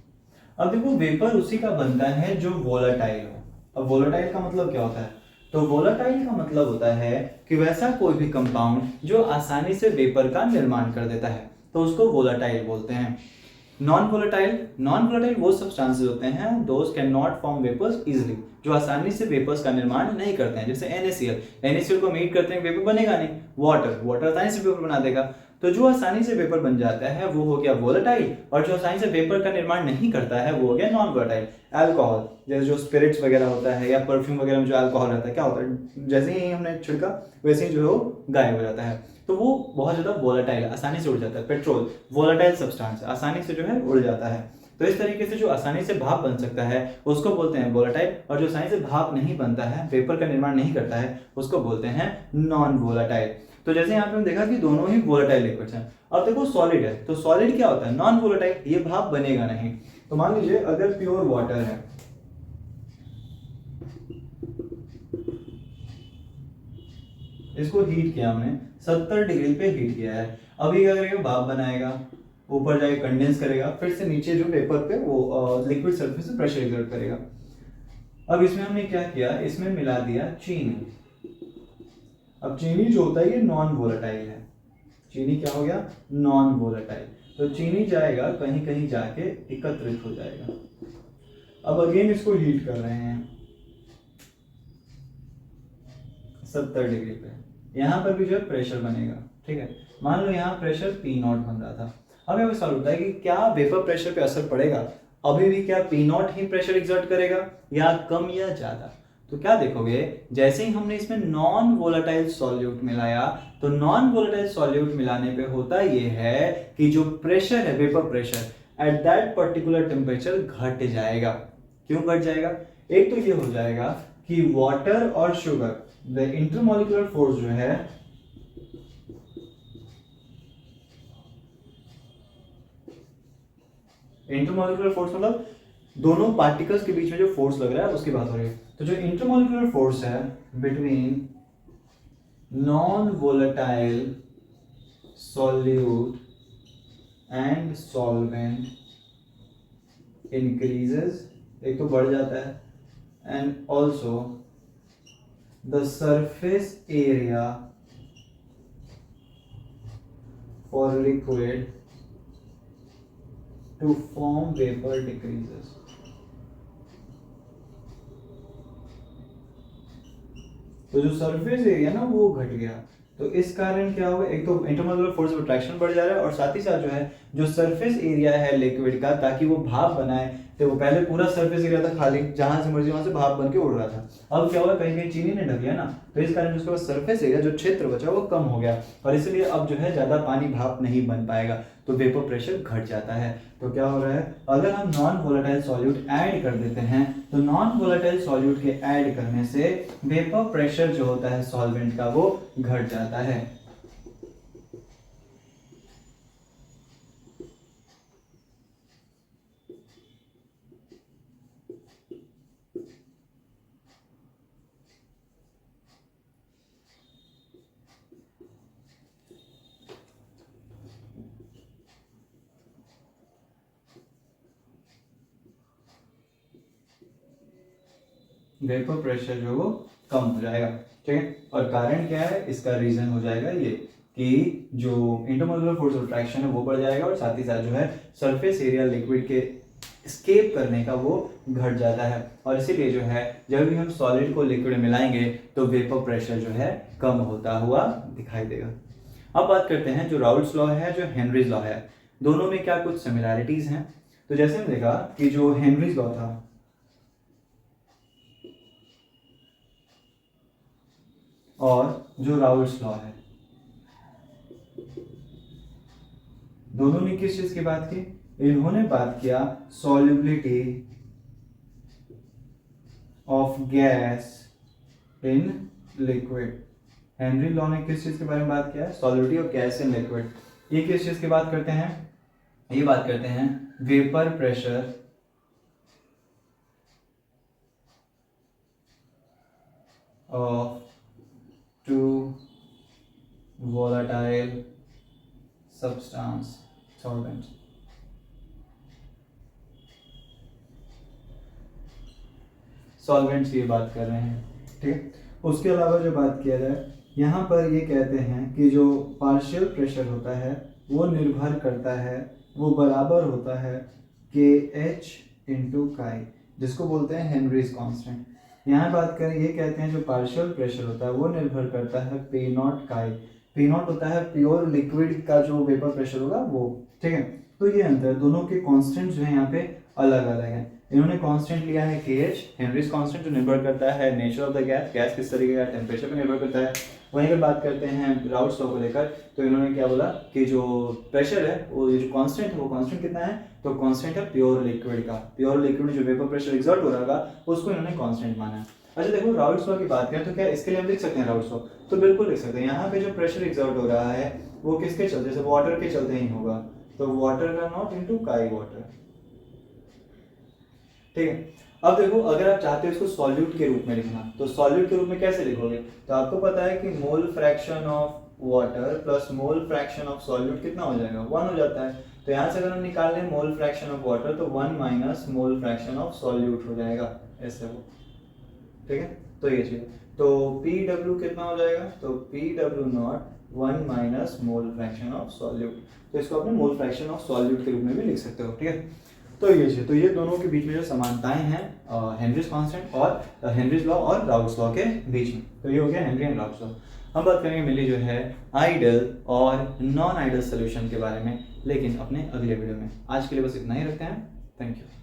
अब देखो वेपर उसी का बनता है जो वोलेटाइल हो। अब वोलेटाइल का मतलब क्या होता है? तो वोलेटाइल का मतलब होता है कि वैसा कोई भी कंपाउंड जो आसानी से वेपर का निर्माण कर देता है तो उसको वोलेटाइल बोलते हैं। नॉन वोलेटाइल वो सब्सटेंसेस होते हैं those can not form vapours easily, जो आसानी से वेपर्स का निर्माण नहीं करते हैं। जैसे NaCl को मीट करते हैं वेपर बनेगा नहीं, वाटर आसानी से वेपर बना देगा। तो जो आसानी से वेपर बन जाता है वो हो गया वोलेटाइल, और जो आसानी से वेपर का निर्माण नहीं करता है वो हो गया नॉन वोलेटाइल। अल्कोहल जैसे जो स्पिरिट्स वगैरह होता है या परफ्यूम वगैरह में जो अल्कोहल रहता है क्या होता है, जैसे ही हमने छिड़का वैसे ही जो है वो गायब हो जाता है। तो तो वो बहुत ज़्यादा वोलेटाइल, आसानी से उड़ जाता है। पेट्रोल वोलेटाइल सब्सटेंस, आसानी से जो है उड़ जाता है। तो इस तरीके से जो आसानी से भाप बन सकता है उसको बोलते हैं वोलेटाइल, और जो आसानी से भाप नहीं बनता है, वेपर का निर्माण नहीं करता है, उसको बोलते हैं नॉन वोलेटाइल। तो जैसे यहाँ पे हम देखा कि दोनों ही वोलेटाइल लिक्विड्स हैं। अब देखो सॉलिड है, तो सॉलिड क्या होता है? नॉन वोलेटाइल, ये भाप बनेगा नहीं। तो मान लीजिए अगर प्योर वाटर है, इसको हीट किया हमने 70 डिग्री पे हीट किया है। अभी क्या करेगा? भाप बनाएगा, ऊपर जाके कंडेंस करेगा, फिर से नीचे जो पेपर पे वो लिक्विड सरफेस से प्रेशर एक्सर्ट करेगा। अब इसमें हमने क्या किया? इसमें मिला दिया चीनी। अब चीनी जो होता है ये नॉन वोलेटाइल है। चीनी क्या हो गया? Non volatile. तो चीनी जाएगा कहीं कहीं जाके एकत्रित हो जाएगा। अब अगेन इसको हीट कर रहे हैं 70 डिग्री पे, यहाँ पर भी जो है प्रेशर बनेगा, ठीक है। मान लो यहाँ प्रेशर P0 बन रहा था। अब ये सवाल होता है कि क्या वेपर प्रेशर पे असर पड़ेगा? अभी भी क्या P0 ही प्रेशर एक्सर्ट करेगा या कम या ज्यादा? तो क्या देखोगे, जैसे ही हमने इसमें नॉन वोलेटाइल सॉल्यूट मिलाया, तो नॉन वोलेटाइल सॉल्यूट मिलाने पे होता ये है कि जो प्रेशर है, vapour pressure at that particular temperature घट जाएगा। क्यों घट जाएगा? एक तो ये हो जाएगा कि वाटर और शुगर, द इंटरमॉलिक्यूलर फोर्स जो है, इंटरमॉलिक्यूलर फोर्स मतलब दोनों पार्टिकल्स के बीच में जो फोर्स लग रहा है उसकी बात हो रही है। तो जो इंटरमॉलिक्यूलर फोर्स है between non volatile solute and solvent increases, एक तो बढ़ जाता है, and also the surface area for liquid to form vapor decreases। तो जो सरफेस एरिया ना वो घट गया, तो इस कारण क्या होगा? एक तो इंटरमॉलिक्यूलर फोर्स ऑफ अट्रैक्शन बढ़ जा रहा है, और साथ ही साथ जो है जो सरफेस एरिया है लिक्विड का, ताकि वो भाप बनाए, तो वो पहले पूरा सरफेस एरिया था खाली, जहां से मर्जी वहां से भाप बन के उड़ रहा था। अब क्या हुआ? कहीं कहीं चीनी ने ढक लिया ना, तो इस कारण उसके बाद सरफेस एरिया, जो क्षेत्र बचा वो कम हो गया, और इसलिए अब जो है ज्यादा पानी भाप नहीं बन पाएगा, तो वेपर प्रेशर घट जाता है। तो क्या हो रहा है? अगर हम नॉन वोलेटाइल सॉल्यूट ऐड कर देते हैं, तो नॉन वोलेटाइल सॉल्यूट के ऐड करने से वेपर प्रेशर जो होता है सॉल्वेंट का वो घट जाता है। वेपर प्रेशर जो वो कम हो जाएगा, ठीक है। और कारण क्या है? इसका रीजन हो जाएगा ये कि जो इंटरमॉलिक्यूलर फोर्स ऑफ अट्रैक्शन है वो बढ़ जाएगा, और साथ ही साथ जो है सरफेस एरिया लिक्विड के स्केप करने का वो घट जाता है, और इसीलिए जो है जब भी हम सॉलिड को लिक्विड मिलाएंगे तो वेपर प्रेशर जो है कम होता हुआ दिखाई देगा। अब बात करते हैं जो राउल्ट्स लॉ है, जो हेनरीज लॉ है, दोनों में क्या कुछ सिमिलैरिटीज हैं। तो जैसे हमने देखा कि जो हेनरीज लॉ था और जो राउल्ट्स लॉ है, दोनों ने किस चीज की बात की? इन्होंने बात किया solubility of gas in liquid. Henry law ने किस चीज के बारे में बात किया है? Solubility of gas in liquid. ये किस चीज की बात करते हैं? ये बात करते हैं vapour pressure of two volatile substance solvent। Solvents की बात कर रहे हैं, ठीक है। उसके अलावा जो बात किया जाए, यहाँ पर ये कहते हैं कि जो पार्शियल प्रेशर होता है वो निर्भर करता है, वो बराबर होता है KH इंटू काई, जिसको बोलते हैं हेनरीज कांस्टेंट। यहाँ बात करें, ये कहते हैं जो पार्शियल प्रेशर होता है वो निर्भर करता है P0 काई। P0 होता है प्योर लिक्विड का जो वेपर प्रेशर होगा वो, ठीक है। तो ये अंतर, दोनों के कांस्टेंट जो है यहाँ पे अलग अलग है। इन्होंने कांस्टेंट लिया है KH, हेनरीज कांस्टेंट, जो निर्भर करता है नेचर ऑफ द गैस किस तरीके का टेम्परेचर पर निर्भर करता है। वहीं पर बात करते हैं राउट्स लॉ को लेकर, तो इन्होंने क्या बोला कि जो प्रेशर है वो जो कांस्टेंट है वो कांस्टेंट कितना है, तो कांस्टेंट है प्योर लिक्विड का। प्योर लिक्विड में जो वेपर प्रेशर एग्जर्ट हो रहा होगा उसको इन्होंने कांस्टेंट माना है। अच्छा देखो राउट्स लॉ की बात करें तो क्या इसके लिए हम लिख सकते हैं राउट्स लॉ, तो बिल्कुल लिख सकते हैं। यहाँ पे जो प्रेशर एग्जर्ट हो रहा है वो किसके चलते, जैसे वाटर के चलते ही होगा, तो वाटर का नॉट इनटू काई वाटर, ठीक है। अब देखो अगर आप चाहते हो इसको सॉल्यूट के रूप में लिखना, तो सॉल्यूट के रूप में कैसे लिखोगे, तो आपको पता है कि मोल fraction of water plus mole fraction of solute कितना हो जाएगा, 1 हो जाता है। तो यहाँ से अगर हम निकाल लें मोल फ्रैक्शन ऑफ वाटर तो 1 minus mole fraction of solute हो जाएगा, ऐसे वो, ठीक है। तो ये चीज, तो PW कितना हो जाएगा, तो PW not 1 minus mole fraction of solute, तो इसको अपने मोल फ्रैक्शन ऑफ सॉल्यूट के रूप में भी लिख सकते हो, ठीक है। तो ये चीज, तो ये दोनों के बीच में जो समानताएं हैं हेनरीज कांस्टेंट और हेनरीज लॉ और राउट्स लॉ के बीच में, तो ये हो गया हेनरी एंड राउट्स लॉ। हम बात करेंगे मिली जो है आइडल और नॉन आइडल सोल्यूशन के बारे में, लेकिन अपने अगले वीडियो में। आज के लिए बस इतना ही रखते हैं, थैंक यू।